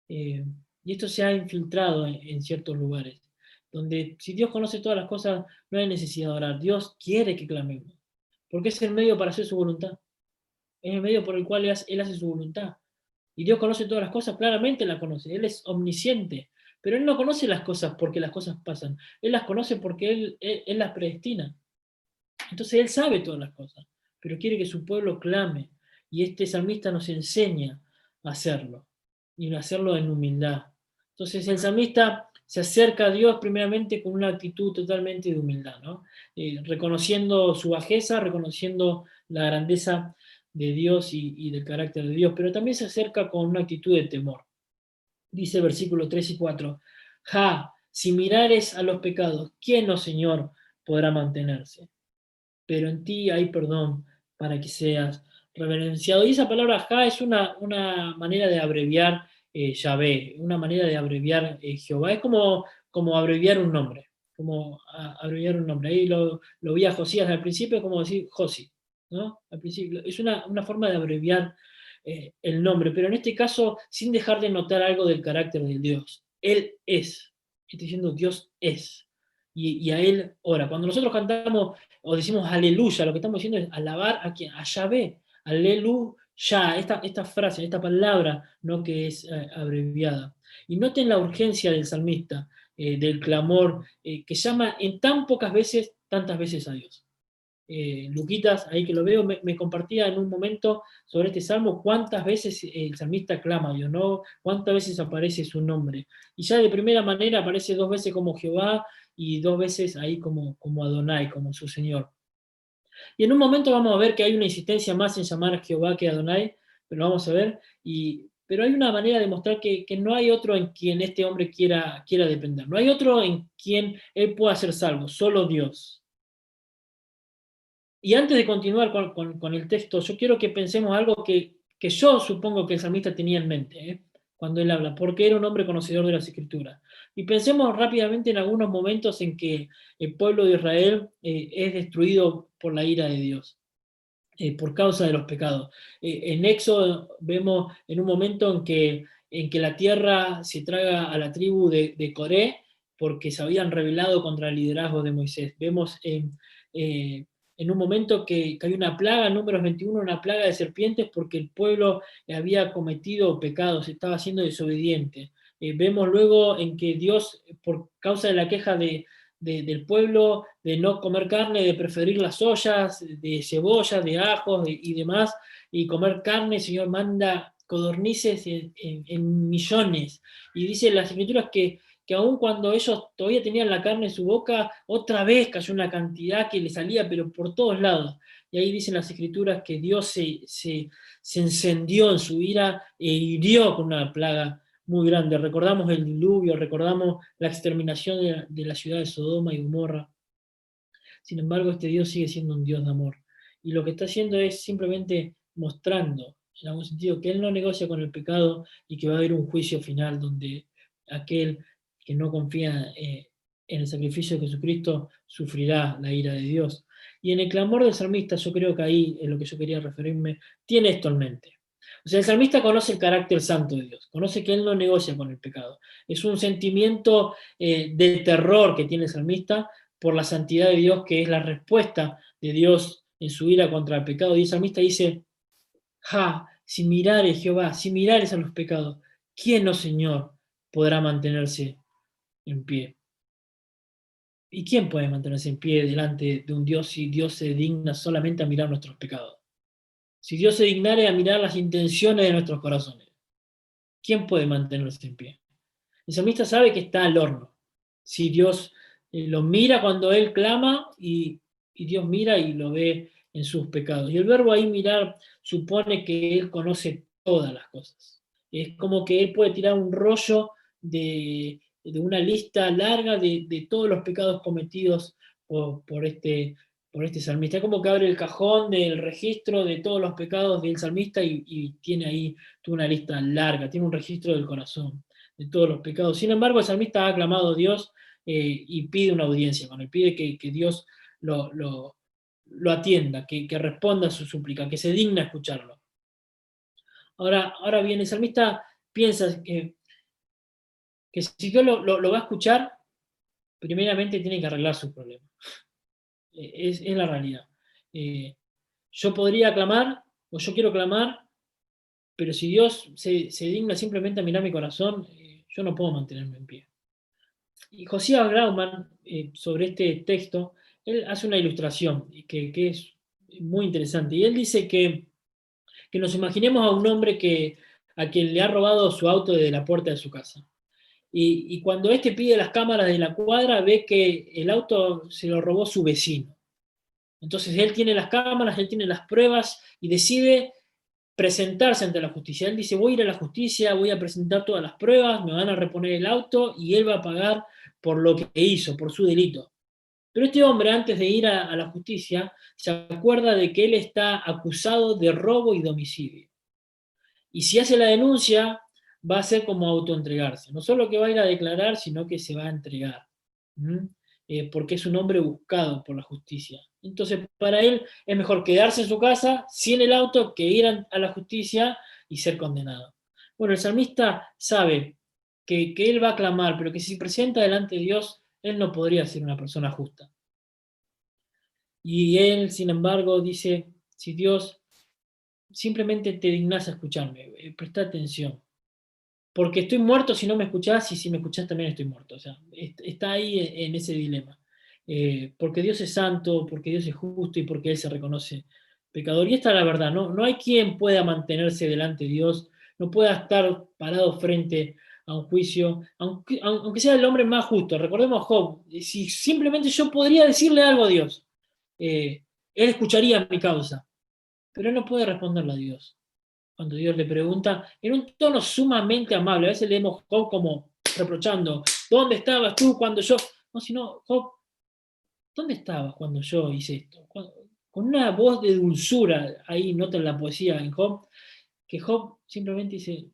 Y esto se ha infiltrado en ciertos lugares, donde si Dios conoce todas las cosas no hay necesidad de orar. Dios quiere que clamemos, porque es el medio para hacer su voluntad. Es el medio por el cual Él hace su voluntad. Y Dios conoce todas las cosas, claramente las conoce. Él es omnisciente. Pero Él no conoce las cosas porque las cosas pasan. Él las conoce porque Él las predestina. Entonces Él sabe todas las cosas, pero quiere que su pueblo clame. Y este salmista nos enseña a hacerlo. Y a hacerlo en humildad. Entonces el salmista se acerca a Dios primeramente con una actitud totalmente de humildad, ¿no? Reconociendo su bajeza, reconociendo la grandeza de Dios y del carácter de Dios, pero también se acerca con una actitud de temor. Dice versículos 3 y 4, si mirares a los pecados, ¿quién, oh Señor, podrá mantenerse? Pero en ti hay perdón para que seas reverenciado. Y esa palabra es una manera de abreviar Yahvé, una manera de abreviar Jehová. Es como abreviar un nombre, abreviar un nombre. Ahí lo vi a Josías al principio, como decir Josi, ¿no? Al principio. Es una forma de abreviar el nombre, pero en este caso sin dejar de notar algo del carácter de Dios. Él es. Estoy diciendo Dios es. Y a Él ora. Cuando nosotros cantamos o decimos aleluya, lo que estamos diciendo es alabar a quien, a Yahvé, aleluya, esta frase, esta palabra, ¿no? Que es abreviada. Y noten la urgencia del salmista, del clamor, que llama en tan pocas veces, tantas veces a Dios. Luquitas, ahí que lo veo, me compartía en un momento sobre este salmo cuántas veces el salmista clama a Dios, ¿no? Cuántas veces aparece su nombre. Y ya de primera manera aparece 2 veces como Jehová y 2 veces ahí como Adonai, como su Señor. Y en un momento vamos a ver que hay una insistencia más en llamar a Jehová que a Adonai, pero lo vamos a ver. Pero hay una manera de mostrar que no hay otro en quien este hombre quiera depender. No hay otro en quien él pueda ser salvo, solo Dios. Y antes de continuar con el texto, yo quiero que pensemos algo que yo supongo que el salmista tenía en mente, cuando él habla, porque era un hombre conocedor de las Escrituras. Y pensemos rápidamente en algunos momentos en que el pueblo de Israel es destruido por la ira de Dios, por causa de los pecados. En Éxodo vemos en un momento en que la tierra se traga a la tribu de Coré porque se habían rebelado contra el liderazgo de Moisés. Vemos en un momento que hay una plaga, en Números 21, una plaga de serpientes porque el pueblo había cometido pecados, estaba siendo desobediente. Vemos luego en que Dios, por causa de la queja del pueblo, de no comer carne, de preferir las ollas, de cebolla, de ajos y demás, y comer carne, el Señor manda codornices en millones. Y dice en las Escrituras que aun cuando ellos todavía tenían la carne en su boca, otra vez cayó una cantidad que le salía, pero por todos lados. Y ahí dicen las Escrituras que Dios se encendió en su ira e hirió con una plaga muy grande. Recordamos el diluvio, recordamos la exterminación de la ciudad de Sodoma y Gomorra. Sin embargo, este Dios sigue siendo un Dios de amor. Y lo que está haciendo es simplemente mostrando, en algún sentido, que Él no negocia con el pecado y que va a haber un juicio final donde aquel que no confía en el sacrificio de Jesucristo sufrirá la ira de Dios. Y en el clamor del salmista, yo creo que ahí es lo que yo quería referirme, tiene esto en mente. O sea, el salmista conoce el carácter santo de Dios, conoce que Él no negocia con el pecado. Es un sentimiento de terror que tiene el salmista por la santidad de Dios, que es la respuesta de Dios en su ira contra el pecado. Y el salmista dice, si mirares, Jehová, si mirares a los pecados, ¿quién, oh Señor, podrá mantenerse en pie? ¿Y quién puede mantenerse en pie delante de un Dios si Dios se digna solamente a mirar nuestros pecados? Si Dios se dignare a mirar las intenciones de nuestros corazones, ¿quién puede mantenerse en pie? El salmista sabe que está al horno. Si Dios lo mira cuando él clama y Dios mira y lo ve en sus pecados. Y el verbo ahí mirar supone que él conoce todas las cosas. Es como que él puede tirar un rollo de una lista larga de todos los pecados cometidos por este salmista. Es como que abre el cajón del registro de todos los pecados del salmista y tiene ahí toda una lista larga, tiene un registro del corazón de todos los pecados. Sin embargo, el salmista ha clamado a Dios y pide una audiencia con él, pide que Dios lo atienda, que responda a su súplica, que se digna a escucharlo. Ahora bien, el salmista piensa que si Dios lo va a escuchar, primeramente tiene que arreglar sus problemas. Es la realidad. Yo podría clamar, o yo quiero clamar, pero si Dios se digna simplemente a mirar mi corazón, yo no puedo mantenerme en pie. Y Josías Grauman, sobre este texto, él hace una ilustración que es muy interesante. Y él dice que nos imaginemos a un hombre a quien le ha robado su auto desde la puerta de su casa. Y cuando éste pide las cámaras de la cuadra, ve que el auto se lo robó su vecino. Entonces él tiene las cámaras, él tiene las pruebas y decide presentarse ante la justicia. Él dice, voy a ir a la justicia, voy a presentar todas las pruebas, me van a reponer el auto y él va a pagar por lo que hizo, por su delito. Pero este hombre, antes de ir a la justicia, se acuerda de que él está acusado de robo y de homicidio. Y si hace la denuncia, va a ser como autoentregarse. No solo que va a ir a declarar, sino que se va a entregar. Porque es un hombre buscado por la justicia. Entonces, para él es mejor quedarse en su casa, sin el auto, que ir a la justicia y ser condenado. Bueno, el salmista sabe que él va a clamar, pero que si se presenta delante de Dios, él no podría ser una persona justa. Y él, sin embargo, dice, si Dios simplemente te dignas a escucharme, presta atención. Porque estoy muerto si no me escuchás, y si me escuchás también estoy muerto. O sea, está ahí en ese dilema. porque Dios es santo, porque Dios es justo y porque Él se reconoce pecador. Y esta es la verdad, ¿no? No hay quien pueda mantenerse delante de Dios, no pueda estar parado frente a un juicio, aunque sea el hombre más justo. Recordemos Job, si simplemente yo podría decirle algo a Dios, Él escucharía mi causa, pero Él no puede responderle a Dios. Cuando Dios le pregunta, en un tono sumamente amable, a veces leemos Job como reprochando, ¿dónde estabas tú cuando yo? No, sino, Job, ¿dónde estabas cuando yo hice esto? Con una voz de dulzura, ahí noten la poesía en Job, que Job simplemente dice,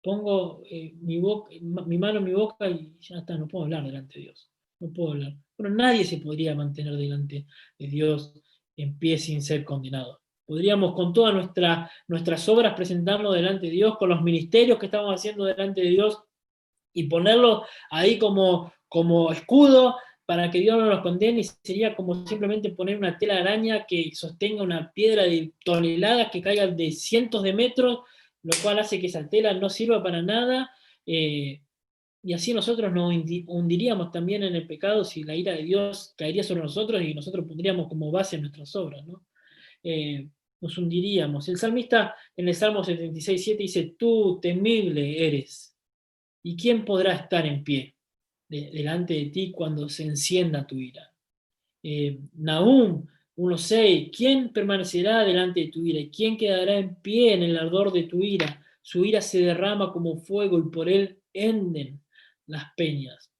pongo mi mano en mi boca y ya está, no puedo hablar delante de Dios. No puedo hablar. Bueno, nadie se podría mantener delante de Dios en pie sin ser condenado. Podríamos con todas nuestras obras presentarnos delante de Dios, con los ministerios que estamos haciendo delante de Dios y ponerlo ahí como escudo para que Dios no nos condene, y sería como simplemente poner una tela de araña que sostenga una piedra de toneladas que caiga de cientos de metros, lo cual hace que esa tela no sirva para nada, y así nosotros nos hundiríamos también en el pecado si la ira de Dios caería sobre nosotros y nosotros pondríamos como base nuestras obras, ¿no? Nos hundiríamos. El salmista en el Salmo 76:7 dice, tú temible eres, ¿y quién podrá estar en pie delante de ti cuando se encienda tu ira? Nahum 1:6, ¿quién permanecerá delante de tu ira? ¿Y quién quedará en pie en el ardor de tu ira? Su ira se derrama como fuego y por él henden las peñas.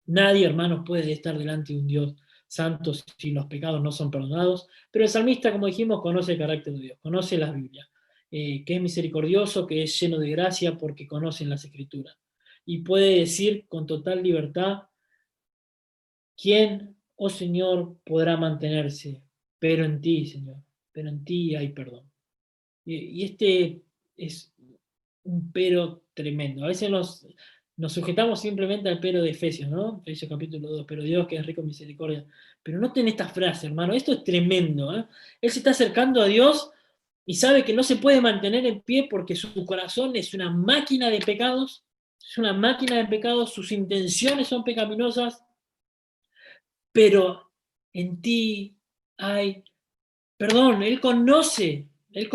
Nadie, hermanos, puede estar delante de un Dios santo si los pecados no son perdonados, pero el salmista, como dijimos, conoce el carácter de Dios, conoce la Biblia, que es misericordioso, que es lleno de gracia porque conocen las Escrituras. Y puede decir con total libertad, ¿quién, oh Señor, podrá mantenerse? Pero en ti, Señor, pero en ti hay perdón. Y este es un pero tremendo. A veces nos sujetamos simplemente al pero de Efesios, ¿no? Efesios capítulo 2, pero Dios que es rico en misericordia. Pero noten esta frase, hermano, esto es tremendo, ¿eh? Él se está acercando a Dios y sabe que no se puede mantener en pie porque su corazón es una máquina de pecados, es una máquina de pecados, sus intenciones son pecaminosas, pero en ti hay perdón. Él conoce el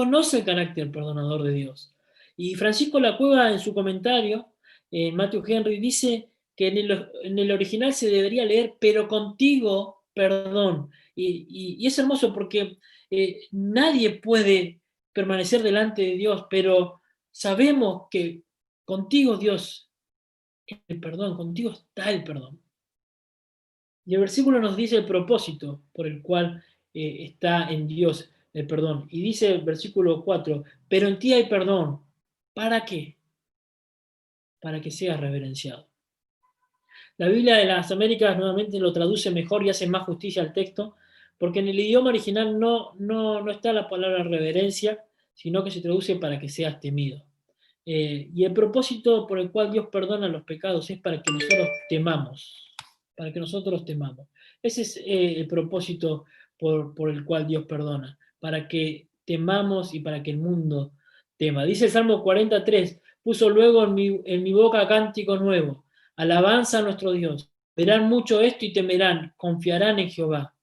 carácter perdonador de Dios. Y Francisco Lacueva en su comentario, en Matthew Henry, dice que en el original se debería leer, pero contigo, perdón. Y es hermoso porque nadie puede permanecer delante de Dios, pero sabemos que contigo, Dios, el perdón, contigo está el perdón. Y el versículo nos dice el propósito por el cual está en Dios el perdón. Y dice el versículo 4, pero en ti hay perdón. ¿Para qué? Para que seas reverenciado. La Biblia de las Américas nuevamente lo traduce mejor y hace más justicia al texto, porque en el idioma original no está la palabra reverencia, sino que se traduce para que seas temido. Y el propósito por el cual Dios perdona los pecados es para que nosotros temamos, para que nosotros temamos. Ese es el propósito por el cual Dios perdona, para que temamos y para que el mundo tema. Dice el Salmo 43, puso luego en mi boca cántico nuevo, alabanza a nuestro Dios. Verán mucho esto y temerán, confiarán en Jehová.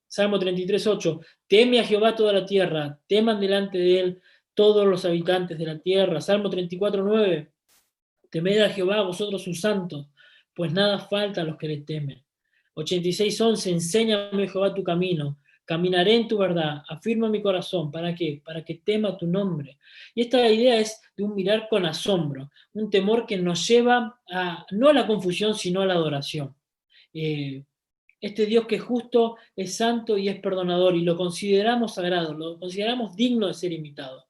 Salmo 33:8, teme a Jehová toda la tierra, teman delante de él todos los habitantes de la tierra. Salmo 34:9, temed a Jehová vosotros sus santos, pues nada falta a los que le temen. 86:11, enséñame Jehová tu camino, caminaré en tu verdad, afirma mi corazón. ¿Para qué? Para que tema tu nombre. Y esta idea es de un mirar con asombro, un temor que nos lleva no a la confusión, sino a la adoración. Este Dios que es justo, es santo y es perdonador, y lo consideramos sagrado, lo consideramos digno de ser imitado.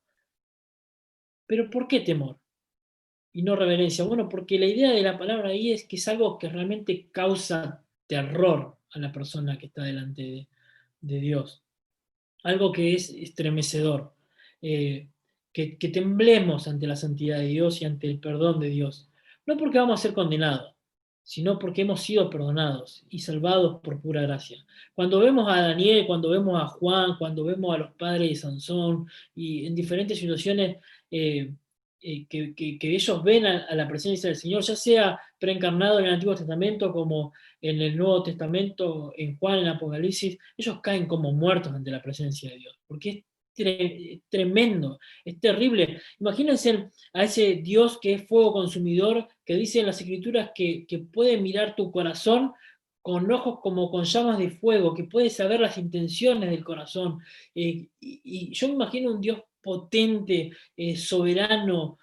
¿Pero por qué temor y no reverencia? Bueno, porque la idea de la palabra ahí es que es algo que realmente causa terror a la persona que está delante de Dios. Algo que es estremecedor. Que temblemos ante la santidad de Dios y ante el perdón de Dios. No porque vamos a ser condenados, sino porque hemos sido perdonados y salvados por pura gracia. Cuando vemos a Daniel, cuando vemos a Juan, cuando vemos a los padres de Sansón y en diferentes situaciones que ellos ven a la presencia del Señor, ya sea preencarnado en el Antiguo Testamento como en el Nuevo Testamento, en Juan, en Apocalipsis, ellos caen como muertos ante la presencia de Dios, porque es tremendo, es terrible. Imagínense a ese Dios que es fuego consumidor, que dice en las Escrituras que puede mirar tu corazón con ojos como con llamas de fuego, que puede saber las intenciones del corazón. Y yo me imagino un Dios potente, soberano,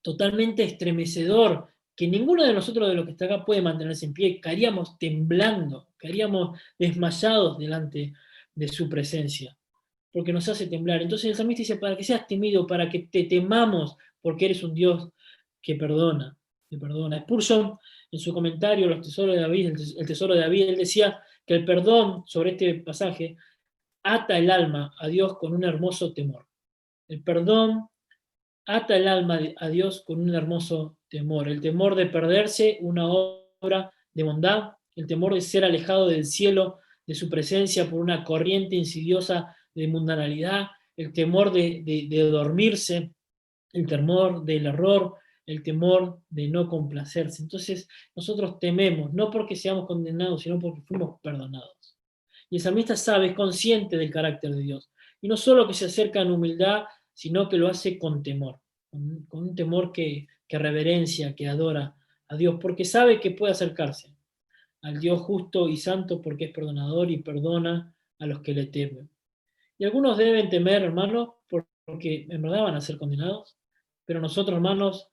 totalmente estremecedor, que ninguno de nosotros de los que está acá puede mantenerse en pie, caeríamos temblando, caeríamos desmayados delante de su presencia, porque nos hace temblar. Entonces el salmista dice, para que seas temido, para que te temamos, porque eres un Dios que perdona, que perdona. Spurgeon, en su comentario, Los Tesoros de David, el Tesoro de David, él decía que el perdón sobre este pasaje ata el alma a Dios con un hermoso temor. El perdón ata el alma a Dios con un hermoso temor. El temor de perderse una obra de bondad, el temor de ser alejado del cielo, de su presencia por una corriente insidiosa de mundanalidad, el temor de dormirse, el temor del error, el temor de no complacerse. Entonces nosotros tememos, no porque seamos condenados, sino porque fuimos perdonados. Y el salmista sabe, es consciente del carácter de Dios. Y no solo que se acerca en humildad, sino que lo hace con temor, con un temor que reverencia, que adora a Dios, porque sabe que puede acercarse al Dios justo y santo porque es perdonador y perdona a los que le temen. Y algunos deben temer, hermanos, porque en verdad van a ser condenados, pero nosotros, hermanos,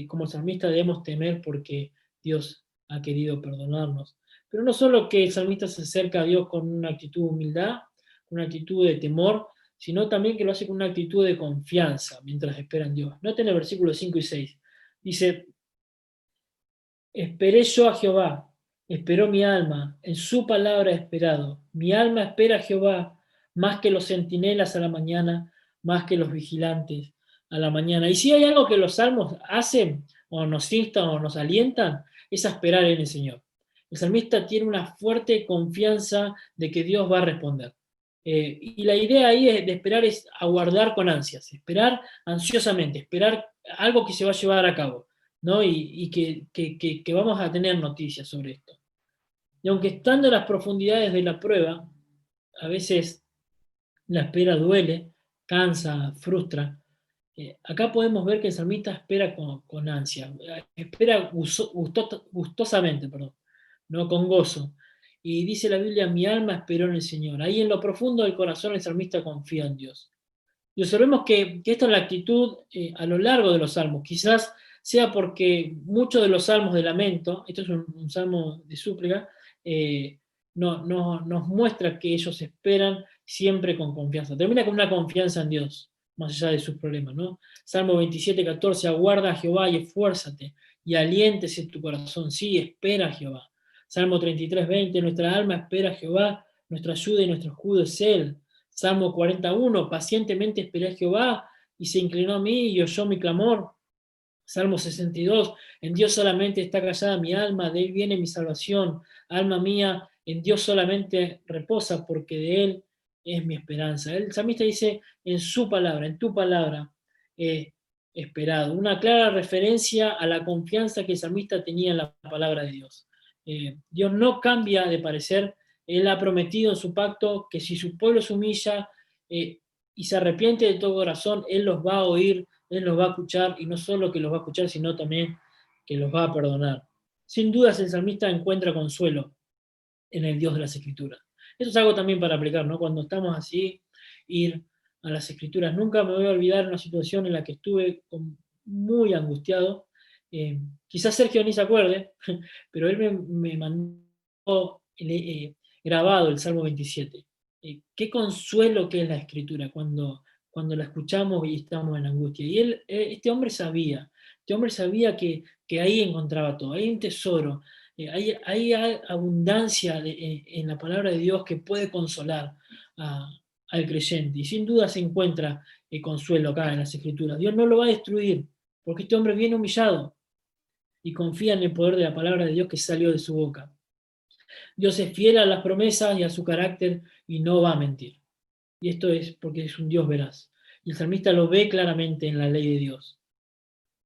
como salmista debemos temer porque Dios ha querido perdonarnos. Pero no solo que el salmista se acerca a Dios con una actitud de humildad, con una actitud de temor, sino también que lo hace con una actitud de confianza mientras espera en Dios. Noten el versículo 5 y 6. Dice, esperé yo a Jehová, esperó mi alma, en su palabra he esperado. Mi alma espera a Jehová, más que los centinelas a la mañana, más que los vigilantes a la mañana. Y si hay algo que los salmos hacen, o nos instan, o nos alientan, es a esperar en el Señor. El salmista tiene una fuerte confianza de que Dios va a responder. Y la idea ahí de esperar es aguardar con ansias, esperar ansiosamente, esperar algo que se va a llevar a cabo, ¿no? Y que vamos a tener noticias sobre esto. Y aunque estando en las profundidades de la prueba, a veces la espera duele, cansa, frustra. Acá podemos ver que el salmista espera con ansia, espera gustosamente, perdón, ¿no? Con gozo. Y dice la Biblia, mi alma esperó en el Señor. Ahí en lo profundo del corazón el salmista confía en Dios. Y observemos que esta es la actitud a lo largo de los salmos. Quizás sea porque muchos de los salmos de lamento, esto es un salmo de súplica, nos muestra que ellos esperan siempre con confianza. Termina con una confianza en Dios, más allá de sus problemas, ¿no? Salmo 27:14, aguarda a Jehová y esfuérzate, y aliéntese tu corazón. Sí, espera a Jehová. Salmo 33:20, nuestra alma espera a Jehová, nuestra ayuda y nuestro escudo es Él. Salmo 41, pacientemente esperé a Jehová y se inclinó a mí y oyó mi clamor. Salmo 62, en Dios solamente está callada mi alma, de Él viene mi salvación. Alma mía, en Dios solamente reposa, porque de Él es mi esperanza. El salmista dice, en su palabra, en tu palabra he esperado. Una clara referencia a la confianza que el salmista tenía en la palabra de Dios. Dios no cambia de parecer. Él ha prometido en su pacto que si su pueblo se humilla y se arrepiente de todo corazón, Él los va a oír, Él los va a escuchar, y no solo que los va a escuchar, sino también que los va a perdonar. Sin dudas el salmista encuentra consuelo en el Dios de las Escrituras. Eso es algo también para aplicar, ¿no? Cuando estamos así, ir a las Escrituras. Nunca me voy a olvidar una situación en la que estuve muy angustiado. Quizás Sergio ni se acuerde, pero él me mandó grabado el Salmo 27. Qué consuelo que es la Escritura cuando la escuchamos y estamos en angustia. Y este hombre sabía que ahí encontraba todo, hay un tesoro, hay abundancia en la palabra de Dios que puede consolar al creyente. Y sin duda se encuentra consuelo acá en las Escrituras. Dios no lo va a destruir, porque este hombre viene humillado y confía en el poder de la palabra de Dios que salió de su boca. Dios es fiel a las promesas y a su carácter y no va a mentir. Y esto es porque es un Dios veraz. y el salmista lo ve claramente en la ley de Dios.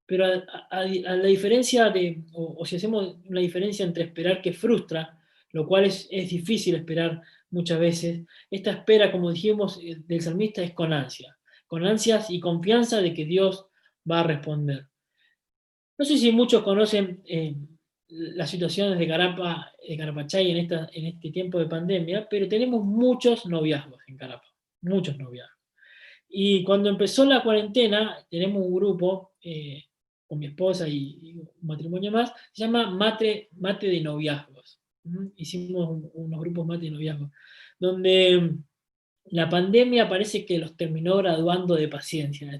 Pero a la diferencia o si hacemos una diferencia entre esperar que frustra, lo cual es difícil esperar muchas veces, esta espera, como dijimos, del salmista es con ansias y confianza de que Dios va a responder. No sé si muchos conocen las situaciones de Carapachay en este tiempo de pandemia, pero tenemos muchos noviazgos en Carapa, muchos noviazgos. Y cuando empezó la cuarentena, tenemos un grupo con mi esposa y un matrimonio más, se llama Mate de Noviazgos. Hicimos unos grupos Mate de Noviazgos, donde la pandemia parece que los terminó graduando de paciencia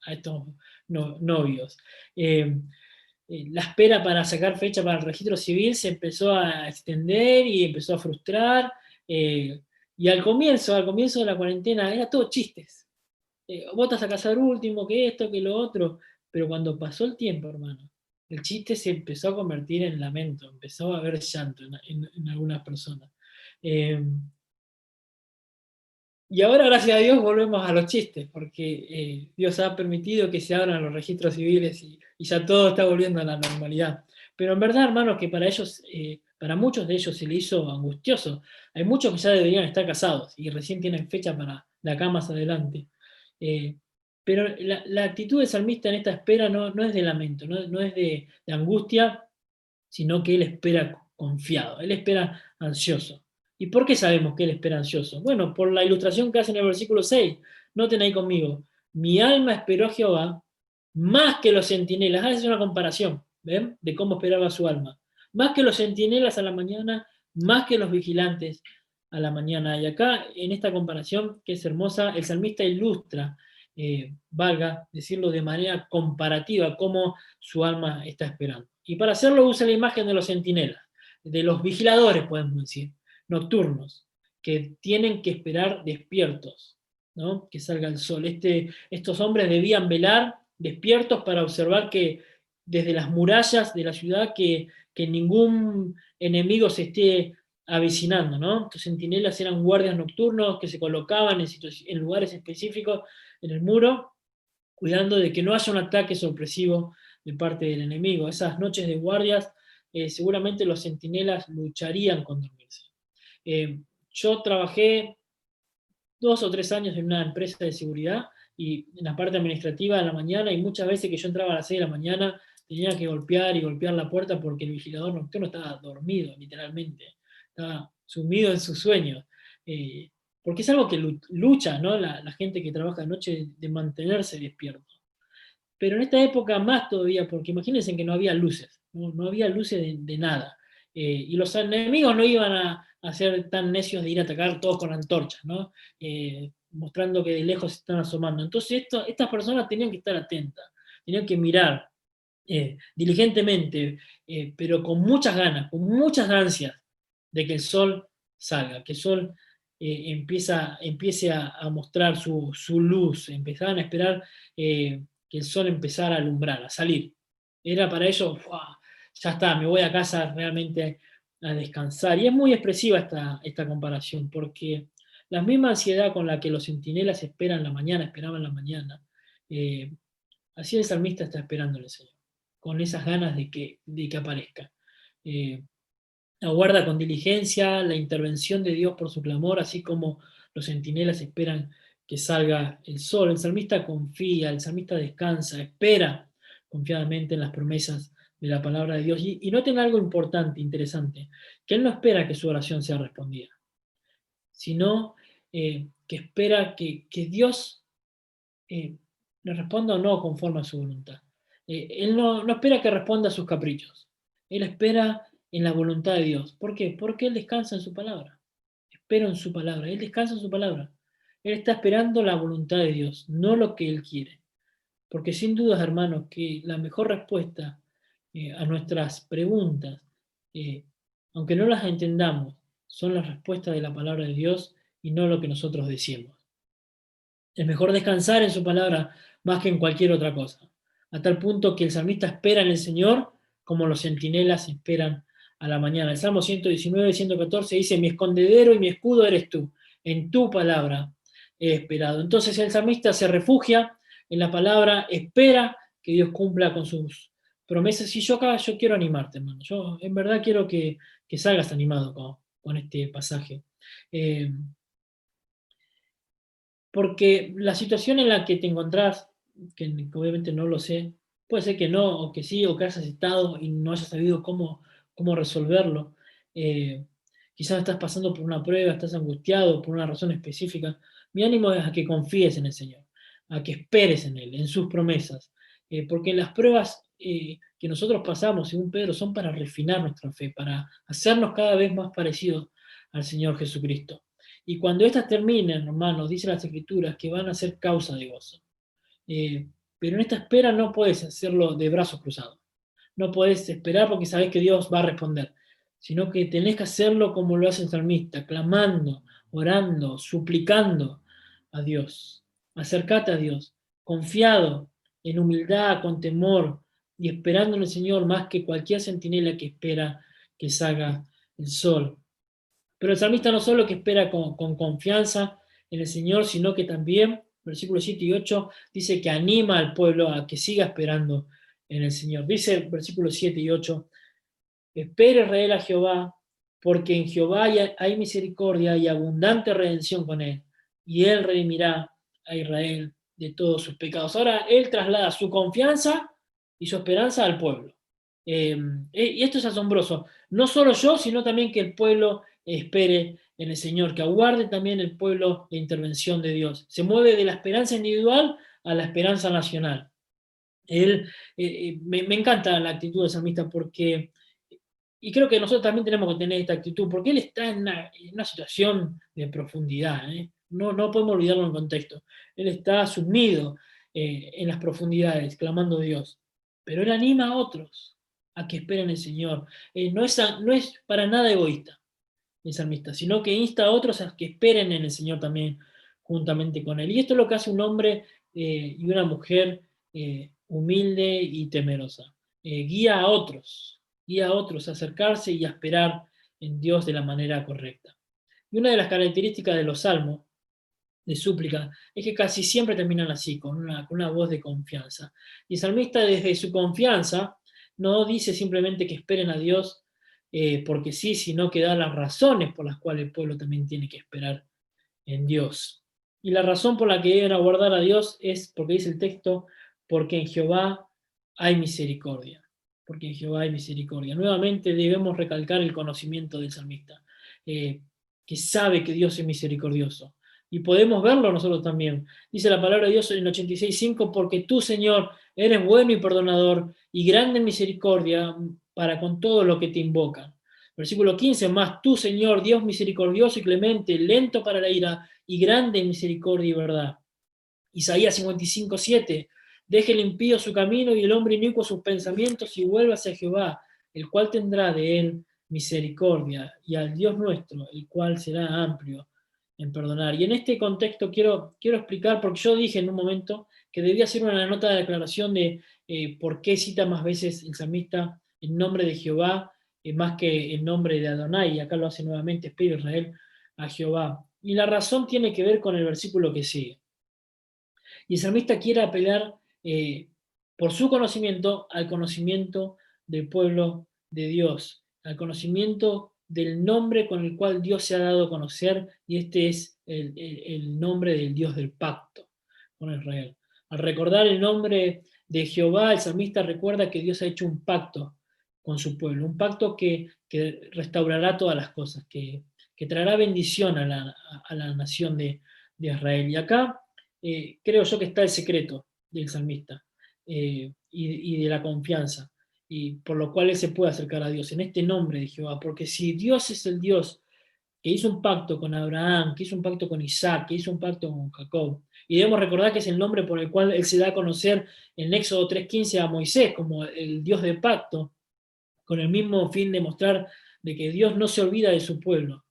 a estos novios. La espera para sacar fecha para el registro civil se empezó a extender y empezó a frustrar. Y al comienzo de la cuarentena era todo chistes. Vos te vas a casar último, que esto, que lo otro. Pero cuando pasó el tiempo, hermano, el chiste se empezó a convertir en lamento, empezó a haber llanto en algunas personas. Y ahora, gracias a Dios, volvemos a los chistes, porque Dios ha permitido que se abran los registros civiles y ya todo está volviendo a la normalidad. Pero en verdad, hermanos, que para ellos, para muchos de ellos se les hizo angustioso. Hay muchos que ya deberían estar casados y recién tienen fecha para de acá más adelante. Pero la actitud del salmista en esta espera no es de lamento, no es de angustia, sino que él espera confiado, él espera ansioso. ¿Y por qué sabemos que él espera ansioso? Bueno, por la ilustración que hace en el versículo 6. Noten ahí conmigo. Mi alma esperó a Jehová más que los centinelas. Hace una comparación, ¿ven? De cómo esperaba su alma. Más que los centinelas a la mañana, más que los vigilantes a la mañana. Y acá, en esta comparación, que es hermosa, el salmista ilustra, valga decirlo de manera comparativa, cómo su alma está esperando. Y para hacerlo usa la imagen de los centinelas, de los vigiladores, podemos decir, nocturnos, que tienen que esperar despiertos, ¿no? Que salga el sol. Estos hombres debían velar despiertos para observar que desde las murallas de la ciudad que ningún enemigo se esté avecinando, ¿no? Estos centinelas eran guardias nocturnos que se colocaban en lugares específicos en el muro, cuidando de que no haya un ataque sorpresivo de parte del enemigo. Esas noches de guardias, seguramente los centinelas lucharían con dormirse. Yo trabajé 2 o 3 años en una empresa de seguridad y en la parte administrativa de la mañana, y muchas veces que yo entraba a las 6 de la mañana tenía que golpear la puerta porque el vigilador nocturno estaba dormido, literalmente, estaba sumido en sus sueños. Porque es algo que lucha, ¿no? la gente que trabaja de noche de mantenerse despierto. Pero en esta época más todavía, porque imagínense que no había luces, no había luces de nada. Y los enemigos no iban a ser tan necios de ir a atacar todos con antorchas, ¿no? Mostrando que de lejos se están asomando. Entonces estas personas tenían que estar atentas, tenían que mirar diligentemente, pero con muchas ganas, con muchas ansias de que el sol salga, que el sol empiece a mostrar su luz. Empezaban a esperar que el sol empezara a alumbrar, a salir. Era para ellos, ¡wow! Ya está, me voy a casa realmente a descansar. Y es muy expresiva esta comparación, porque la misma ansiedad con la que los centinelas esperaban la mañana, así el salmista está esperando al Señor, con esas ganas de que aparezca. Aguarda con diligencia la intervención de Dios por su clamor, así como los centinelas esperan que salga el sol. El salmista confía, el salmista descansa, espera confiadamente en las promesas de la palabra de Dios. Y noten algo importante, interesante, que él no espera que su oración sea respondida, sino que espera que Dios le responda o no conforme a su voluntad. Él no espera que responda a sus caprichos, él espera en la voluntad de Dios. ¿Por qué? Porque él descansa en su palabra, espera en su palabra, él descansa en su palabra. Él está esperando la voluntad de Dios, no lo que él quiere. Porque sin dudas, hermanos, que la mejor respuesta a nuestras preguntas, aunque no las entendamos, son las respuestas de la palabra de Dios y no lo que nosotros decimos. Es mejor descansar en su palabra más que en cualquier otra cosa, a tal punto que el salmista espera en el Señor como los centinelas esperan a la mañana. El Salmo 119, 114 dice: mi escondedero y mi escudo eres tú, en tu palabra he esperado. Entonces el salmista se refugia en la palabra, espera que Dios cumpla con sus promesas. Y yo acá yo quiero animarte, hermano. Yo en verdad quiero que salgas animado con este pasaje. Porque la situación en la que te encontrás, que obviamente no lo sé, puede ser que no, o que sí, o que hayas estado y no hayas sabido cómo resolverlo. Quizás estás pasando por una prueba, estás angustiado por una razón específica. Mi ánimo es a que confíes en el Señor, a que esperes en Él, en sus promesas. Porque las pruebas que nosotros pasamos, según Pedro, son para refinar nuestra fe, para hacernos cada vez más parecidos al Señor Jesucristo. Y cuando éstas terminen, hermanos, dice las Escrituras que van a ser causa de gozo. Pero en esta espera no puedes hacerlo de brazos cruzados. No puedes esperar porque sabes que Dios va a responder, sino que tenés que hacerlo como lo hace el salmista, clamando, orando, suplicando a Dios. Acercate a Dios, confiado, en humildad, con temor y esperando en el Señor más que cualquier centinela que espera que salga el sol. Pero el salmista no solo que espera con confianza en el Señor, sino que también, versículos 7 y 8, dice que anima al pueblo a que siga esperando en el Señor. Dice versículos 7 y 8, espere Israel a Jehová, porque en Jehová hay misericordia y abundante redención con él, y él redimirá a Israel de todos sus pecados. Ahora él traslada su confianza y su esperanza al pueblo. Y esto es asombroso. No solo yo, sino también que el pueblo espere en el Señor, que aguarde también el pueblo la intervención de Dios. Se mueve de la esperanza individual a la esperanza nacional. Me encanta la actitud del salmista porque, y creo que nosotros también tenemos que tener esta actitud, porque él está en una situación de profundidad. No podemos olvidarlo en contexto. Él está sumido en las profundidades, clamando a Dios. Pero él anima a otros a que esperen el Señor. No es para nada egoísta el salmista, sino que insta a otros a que esperen en el Señor también, juntamente con él. Y esto es lo que hace un hombre y una mujer humilde y temerosa. Guía a otros a acercarse y a esperar en Dios de la manera correcta. Y una de las características de los salmos de súplica es que casi siempre terminan así, con una voz de confianza. Y el salmista desde su confianza no dice simplemente que esperen a Dios porque sí, sino que da las razones por las cuales el pueblo también tiene que esperar en Dios. Y la razón por la que deben aguardar a Dios es, porque dice el texto, porque en Jehová hay misericordia. Porque en Jehová hay misericordia. Nuevamente debemos recalcar el conocimiento del salmista, que sabe que Dios es misericordioso. Y podemos verlo nosotros también. Dice la palabra de Dios en 86:5, porque tú, Señor, eres bueno y perdonador y grande en misericordia para con todo lo que te invocan. Versículo 15, más tú, Señor, Dios misericordioso y clemente, lento para la ira y grande en misericordia y verdad. Isaías 55:7, deje el impío su camino y el hombre inicuo sus pensamientos y vuelva hacia Jehová, el cual tendrá de él misericordia, y al Dios nuestro, el cual será amplio en perdonar. Y en este contexto quiero explicar, porque yo dije en un momento que debía hacer una nota de declaración de por qué cita más veces el salmista el nombre de Jehová más que el nombre de Adonai, y acá lo hace nuevamente, espero Israel a Jehová. Y la razón tiene que ver con el versículo que sigue. Y el salmista quiere apelar por su conocimiento al conocimiento del pueblo de Dios, al conocimiento del nombre con el cual Dios se ha dado a conocer, y este es el nombre del Dios del pacto con Israel. Al recordar el nombre de Jehová, el salmista recuerda que Dios ha hecho un pacto con su pueblo, un pacto que restaurará todas las cosas, que traerá bendición a la nación de Israel. Y acá creo yo que está el secreto del salmista y de la confianza, y por lo cual él se puede acercar a Dios en este nombre de Jehová, porque si Dios es el Dios que hizo un pacto con Abraham, que hizo un pacto con Isaac, que hizo un pacto con Jacob, y debemos recordar que es el nombre por el cual él se da a conocer en Éxodo 3:15 a Moisés como el Dios del pacto, con el mismo fin de mostrar de que Dios no se olvida de su pueblo,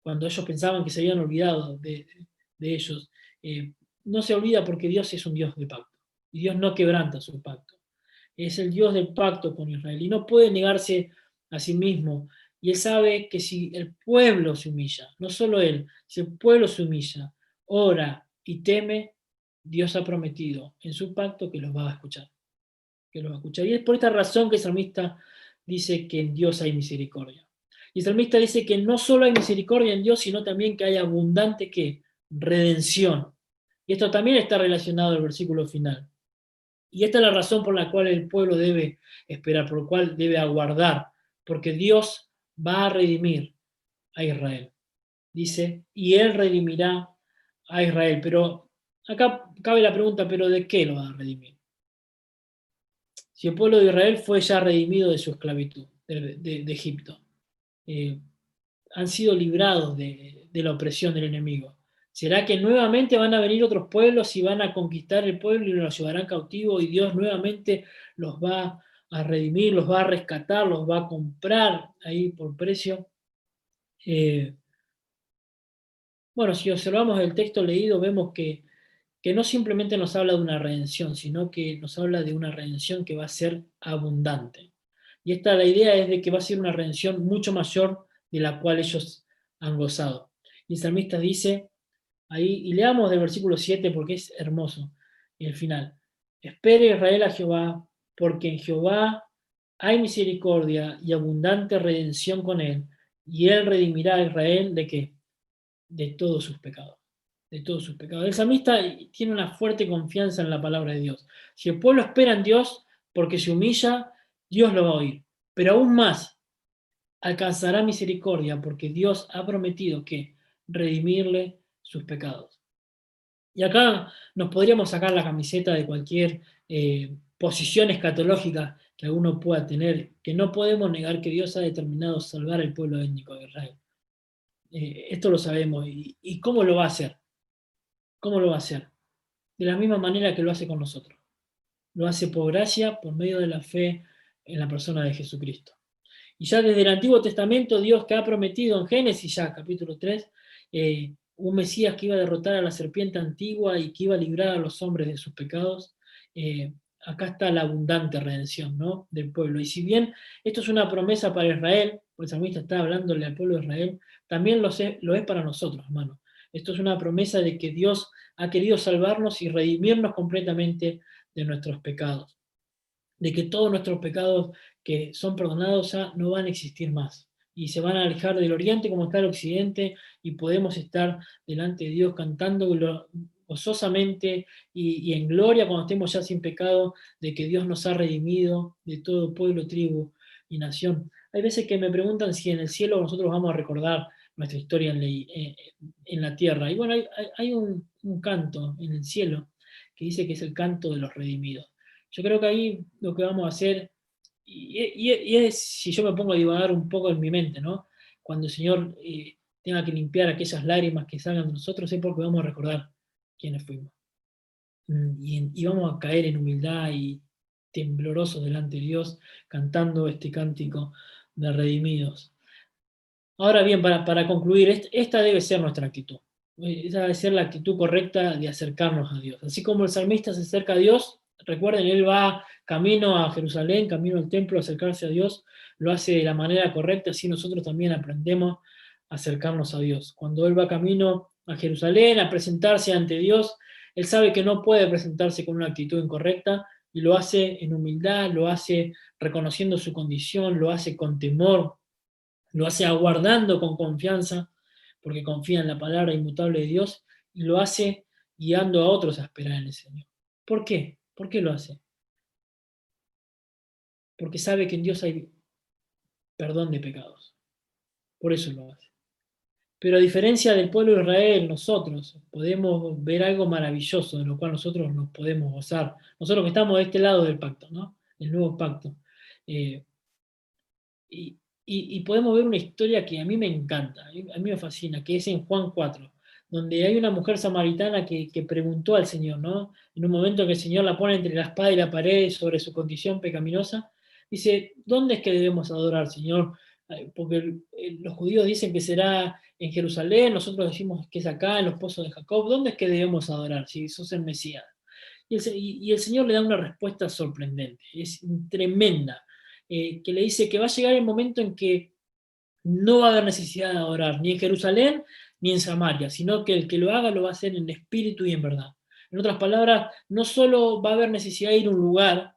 cuando ellos pensaban que se habían olvidado de ellos. No se olvida porque Dios es un Dios de pacto, y Dios no quebranta su pacto. Es el Dios del pacto con Israel, y no puede negarse a sí mismo. Y él sabe que si el pueblo se humilla, no solo él, si el pueblo se humilla, ora y teme, Dios ha prometido en su pacto que los va a escuchar. Que los va a escuchar. Y es por esta razón que el salmista dice que en Dios hay misericordia. Y el salmista dice que no solo hay misericordia en Dios, sino también que hay abundante ¿qué? Redención. Y esto también está relacionado al versículo final. Y esta es la razón por la cual el pueblo debe esperar, por la cual debe aguardar, porque Dios va a redimir a Israel. Dice, y Él redimirá a Israel. Pero acá cabe la pregunta, ¿pero de qué lo va a redimir? Si el pueblo de Israel fue ya redimido de su esclavitud, de Egipto, han sido librados de la opresión del enemigo. ¿Será que nuevamente van a venir otros pueblos y van a conquistar el pueblo y los llevarán cautivo y Dios nuevamente los va a redimir, los va a rescatar, los va a comprar ahí por precio? Bueno, si observamos el texto leído, vemos que no simplemente nos habla de una redención, sino que nos habla de una redención que va a ser abundante. Y la idea es de que va a ser una redención mucho mayor de la cual ellos han gozado. Y el salmista dice, ahí, y leamos del versículo 7 porque es hermoso, y el final, espere Israel a Jehová, porque en Jehová hay misericordia y abundante redención con él, y él redimirá a Israel ¿de qué? De todos sus pecados. De todos sus pecados. El salmista tiene una fuerte confianza en la palabra de Dios. Si el pueblo espera en Dios porque se humilla, Dios lo va a oír. Pero aún más, alcanzará misericordia porque Dios ha prometido que redimirle sus pecados. Y acá nos podríamos sacar la camiseta de cualquier posición escatológica que alguno pueda tener, que no podemos negar que Dios ha determinado salvar al pueblo étnico de Israel. Esto lo sabemos. ¿Y cómo lo va a hacer? ¿Cómo lo va a hacer? De la misma manera que lo hace con nosotros. Lo hace por gracia, por medio de la fe en la persona de Jesucristo. Y ya desde el Antiguo Testamento, Dios que ha prometido en Génesis, ya capítulo 3, un Mesías que iba a derrotar a la serpiente antigua y que iba a librar a los hombres de sus pecados, acá está la abundante redención, ¿no? Del pueblo. Y si bien esto es una promesa para Israel, pues el salmista está hablándole al pueblo de Israel, también lo es para nosotros, hermanos. Esto es una promesa de que Dios ha querido salvarnos y redimirnos completamente de nuestros pecados. De que todos nuestros pecados que son perdonados ya no van a existir más. Y se van a alejar del oriente como está el occidente y podemos estar delante de Dios cantando gozosamente y en gloria cuando estemos ya sin pecado de que Dios nos ha redimido de todo pueblo, tribu y nación. Hay veces que me preguntan si en el cielo nosotros vamos a recordar nuestra historia en la tierra. Y bueno, hay un canto en el cielo que dice que es el canto de los redimidos. Yo creo que ahí lo que vamos a hacer, y es si yo me pongo a divagar un poco en mi mente, ¿no? Cuando el Señor tenga que limpiar aquellas lágrimas que salgan de nosotros, es porque vamos a recordar quiénes fuimos. Y vamos a caer en humildad y temblorosos delante de Dios, cantando este cántico de redimidos. Ahora bien, para concluir, esta debe ser nuestra actitud. Esa debe ser la actitud correcta de acercarnos a Dios. Así como el salmista se acerca a Dios, recuerden, él va camino a Jerusalén, camino al templo a acercarse a Dios, lo hace de la manera correcta, así nosotros también aprendemos a acercarnos a Dios. Cuando él va camino a Jerusalén a presentarse ante Dios, él sabe que no puede presentarse con una actitud incorrecta y lo hace en humildad, lo hace reconociendo su condición, lo hace con temor, lo hace aguardando con confianza, porque confía en la palabra inmutable de Dios, y lo hace guiando a otros a esperar en el Señor. ¿Por qué? ¿Por qué lo hace? Porque sabe que en Dios hay perdón de pecados. Por eso lo hace. Pero a diferencia del pueblo de Israel, nosotros podemos ver algo maravilloso, de lo cual nosotros nos podemos gozar. Nosotros que estamos de este lado del pacto, ¿no? El nuevo pacto. Y podemos ver una historia que a mí me encanta, a mí me fascina, que es en Juan 4, donde hay una mujer samaritana que preguntó al Señor, ¿no? En un momento que el Señor la pone entre la espada y la pared sobre su condición pecaminosa, dice, ¿dónde es que debemos adorar, Señor? Porque los judíos dicen que será en Jerusalén, nosotros decimos que es acá, en los pozos de Jacob, ¿dónde es que debemos adorar si sos el Mesías? Y el Señor le da una respuesta sorprendente, es tremenda. Que le dice que va a llegar el momento en que no va a haber necesidad de adorar ni en Jerusalén ni en Samaria, sino que el que lo haga lo va a hacer en espíritu y en verdad. En otras palabras, no solo va a haber necesidad de ir a un lugar,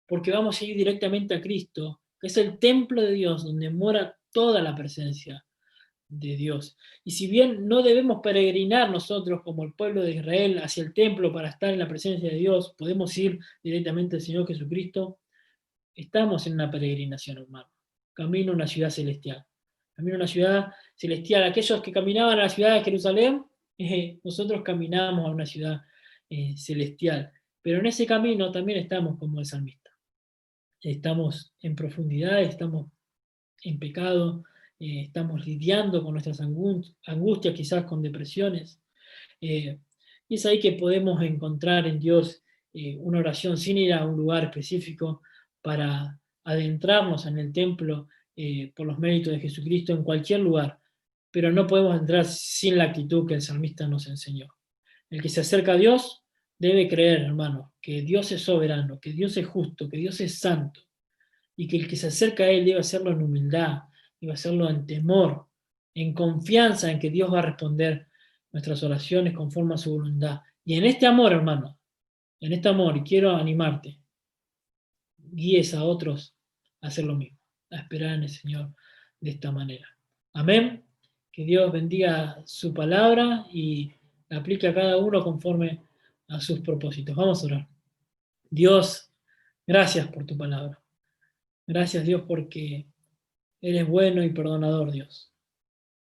porque vamos a ir directamente a Cristo, que es el templo de Dios, donde mora toda la presencia de Dios. Y si bien no debemos peregrinar nosotros como el pueblo de Israel hacia el templo para estar en la presencia de Dios, podemos ir directamente al Señor Jesucristo, estamos en una peregrinación, hermano, camino a una ciudad celestial. Camino a una ciudad celestial. Aquellos que caminaban a la ciudad de Jerusalén, nosotros caminamos a una ciudad celestial. Pero en ese camino también estamos como el salmista. Estamos en profundidad, estamos en pecado, estamos lidiando con nuestras angustias, quizás con depresiones. Y es ahí que podemos encontrar en Dios una oración sin ir a un lugar específico para adentrarnos en el templo por los méritos de Jesucristo en cualquier lugar, pero no podemos entrar sin la actitud que el salmista nos enseñó. El que se acerca a Dios debe creer, hermano, que Dios es soberano, que Dios es justo, que Dios es santo, y que el que se acerca a Él debe hacerlo en humildad, debe hacerlo en temor, en confianza en que Dios va a responder nuestras oraciones conforme a su voluntad. Y en este amor, hermano, en este amor, y quiero animarte, guíes a otros a hacer lo mismo, a esperar en el Señor de esta manera. Amén. Que Dios bendiga su palabra y la aplique a cada uno conforme a sus propósitos. Vamos a orar. Dios, gracias por tu palabra. Gracias, Dios, porque eres bueno y perdonador, Dios.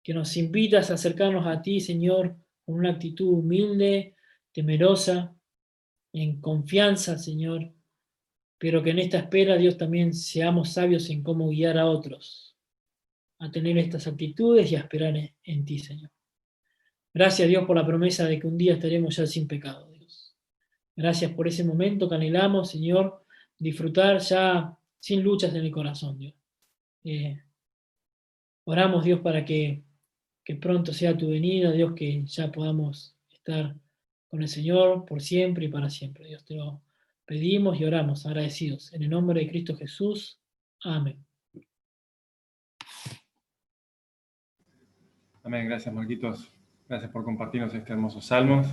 Que nos invitas a acercarnos a ti, Señor, con una actitud humilde, temerosa, en confianza, Señor, pero que en esta espera, Dios, también seamos sabios en cómo guiar a otros a tener estas actitudes y a esperar en ti, Señor. Gracias, Dios, por la promesa de que un día estaremos ya sin pecado, Dios. Gracias por ese momento que anhelamos, Señor, disfrutar ya sin luchas en el corazón, Dios. Oramos, Dios, para que pronto sea tu venida, Dios, que ya podamos estar con el Señor por siempre y para siempre. Dios, te lo pedimos y oramos agradecidos. En el nombre de Cristo Jesús. Amén. Amén. Gracias, Marquitos. Gracias por compartirnos este hermoso salmos.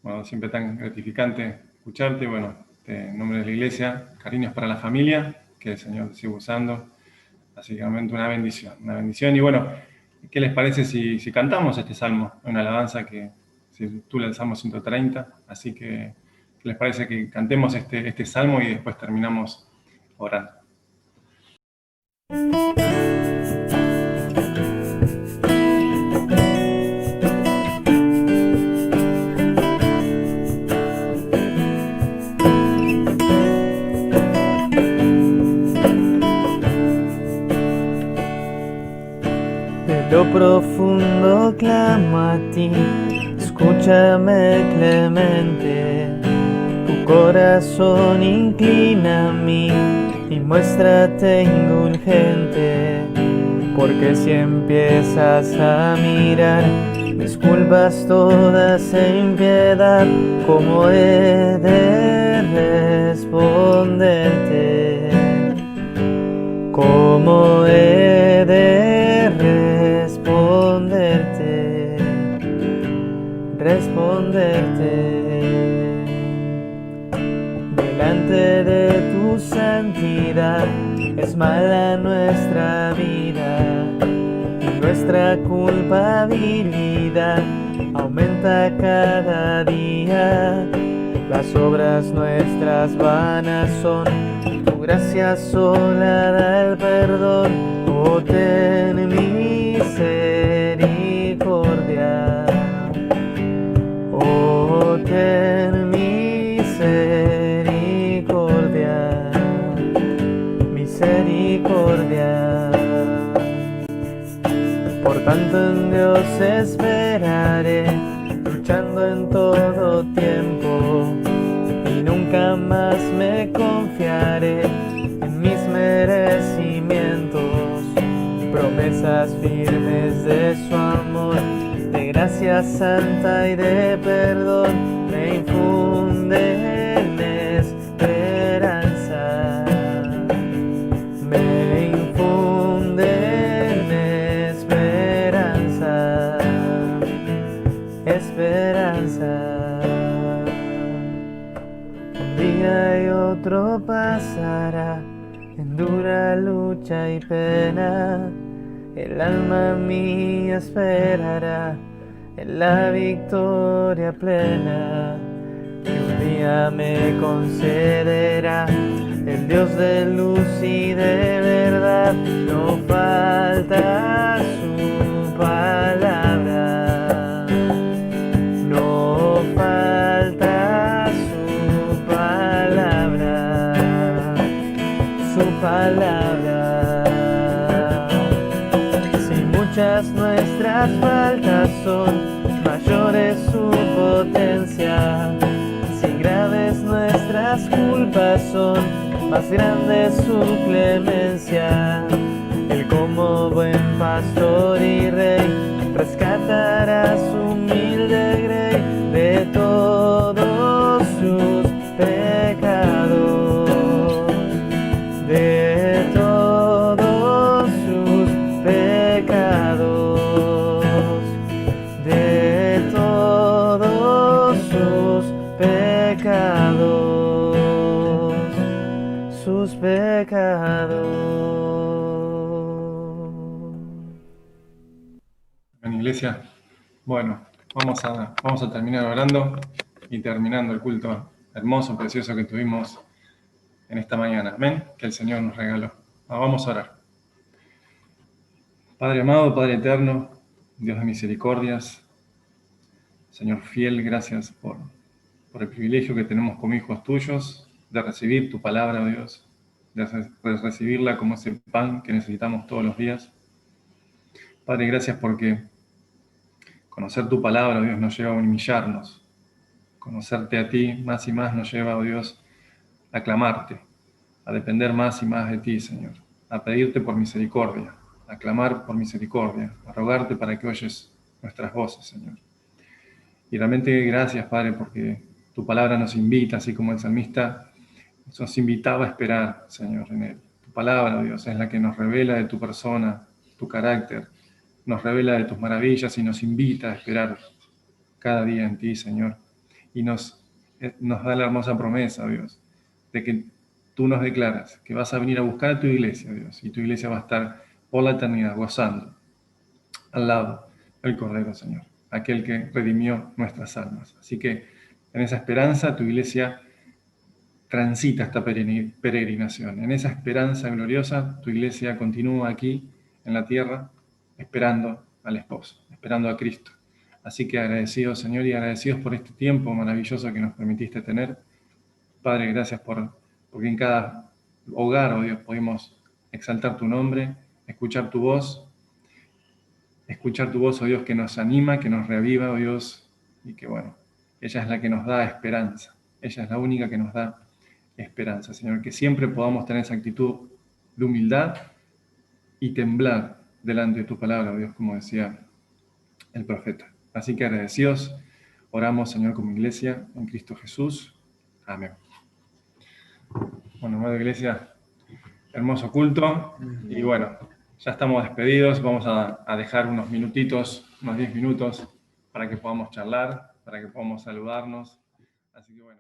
Bueno, siempre tan gratificante escucharte. Bueno, en nombre de la iglesia, cariños para la familia, que el Señor te siga usando. Así que realmente una bendición, una bendición. Y bueno, ¿qué les parece si cantamos este salmo? Una alabanza que se titula el Salmo 130. Así que, ¿qué les parece que cantemos este salmo y después terminamos orando? Lo profundo clamo a ti, escúchame clemente, tu corazón inclina a mí y muéstrate indulgente, porque si empiezas a mirar mis culpas todas en piedad, ¿cómo he de responderte? ¿Cómo he de responderte? Delante de tu santidad es mala nuestra vida y nuestra culpabilidad aumenta cada día. Las obras nuestras vanas son, tu gracia sola da el perdón. Oh, ten misericordia. Oh, ten misericordia. Misericordia. Por tanto en Dios esperaré, luchando en todo tiempo, y nunca más me confiaré en mis merecimientos. Promesas firmes de su amor, de gracia santa y de perdón, me infunden esperanza. Me infunden esperanza. esperanza. Un día y otro pasará, en dura lucha y pena, el alma mía esperará en la victoria plena que un día me concederá el Dios de luz y de verdad. No falta su palabra, no falta su palabra, su palabra. Si muchas nuestras faltas son, mayores su potencia. Si graves nuestras culpas son, más grande su clemencia. Él como buen pastor y rey, rescatará a su humilde grey de todos sus pecados, de todos sus pecados, de todos sus pecados, sus pecados. En iglesia, bueno, vamos a terminar orando y terminando el culto hermoso, precioso que tuvimos en esta mañana. Amén, que el Señor nos regaló. Vamos a orar. Padre amado, Padre eterno, Dios de misericordias, Señor fiel, gracias por el privilegio que tenemos como hijos tuyos de recibir tu palabra, oh Dios, de recibirla como ese pan que necesitamos todos los días. Padre, gracias porque conocer tu palabra, oh Dios, nos lleva a humillarnos. Conocerte a ti más y más nos lleva, oh Dios, a clamarte, a depender más y más de ti, Señor, a pedirte por misericordia, a clamar por misericordia, a rogarte para que oyes nuestras voces, Señor. Y realmente gracias, Padre, porque tu palabra nos invita, así como el salmista nos invitaba a esperar, Señor, en él. Tu palabra, oh Dios, es la que nos revela de tu persona, tu carácter, nos revela de tus maravillas y nos invita a esperar cada día en ti, Señor. Y nos da la hermosa promesa, Dios, de que tú nos declaras que vas a venir a buscar a tu iglesia, Dios, y tu iglesia va a estar por la eternidad gozando al lado del Cordero, Señor, aquel que redimió nuestras almas. Así que en esa esperanza tu iglesia transita esta peregrinación. En esa esperanza gloriosa tu iglesia continúa aquí en la tierra esperando al esposo, esperando a Cristo. Así que agradecidos, Señor, y agradecidos por este tiempo maravilloso que nos permitiste tener. Padre, gracias porque en cada hogar, oh Dios, podemos exaltar tu nombre, escuchar tu voz, oh Dios, que nos anima, que nos reaviva, oh Dios, y que bueno, ella es la que nos da esperanza. Ella es la única que nos da esperanza, Señor, que siempre podamos tener esa actitud de humildad y temblar delante de tu palabra, oh Dios, como decía el profeta. Así que agradecidos, oramos, Señor, como iglesia, en Cristo Jesús. Amén. Bueno, amada iglesia, hermoso culto. Y bueno, ya estamos despedidos. Vamos a dejar unos minutitos, unos 10 minutos, para que podamos charlar, para que podamos saludarnos. Así que bueno.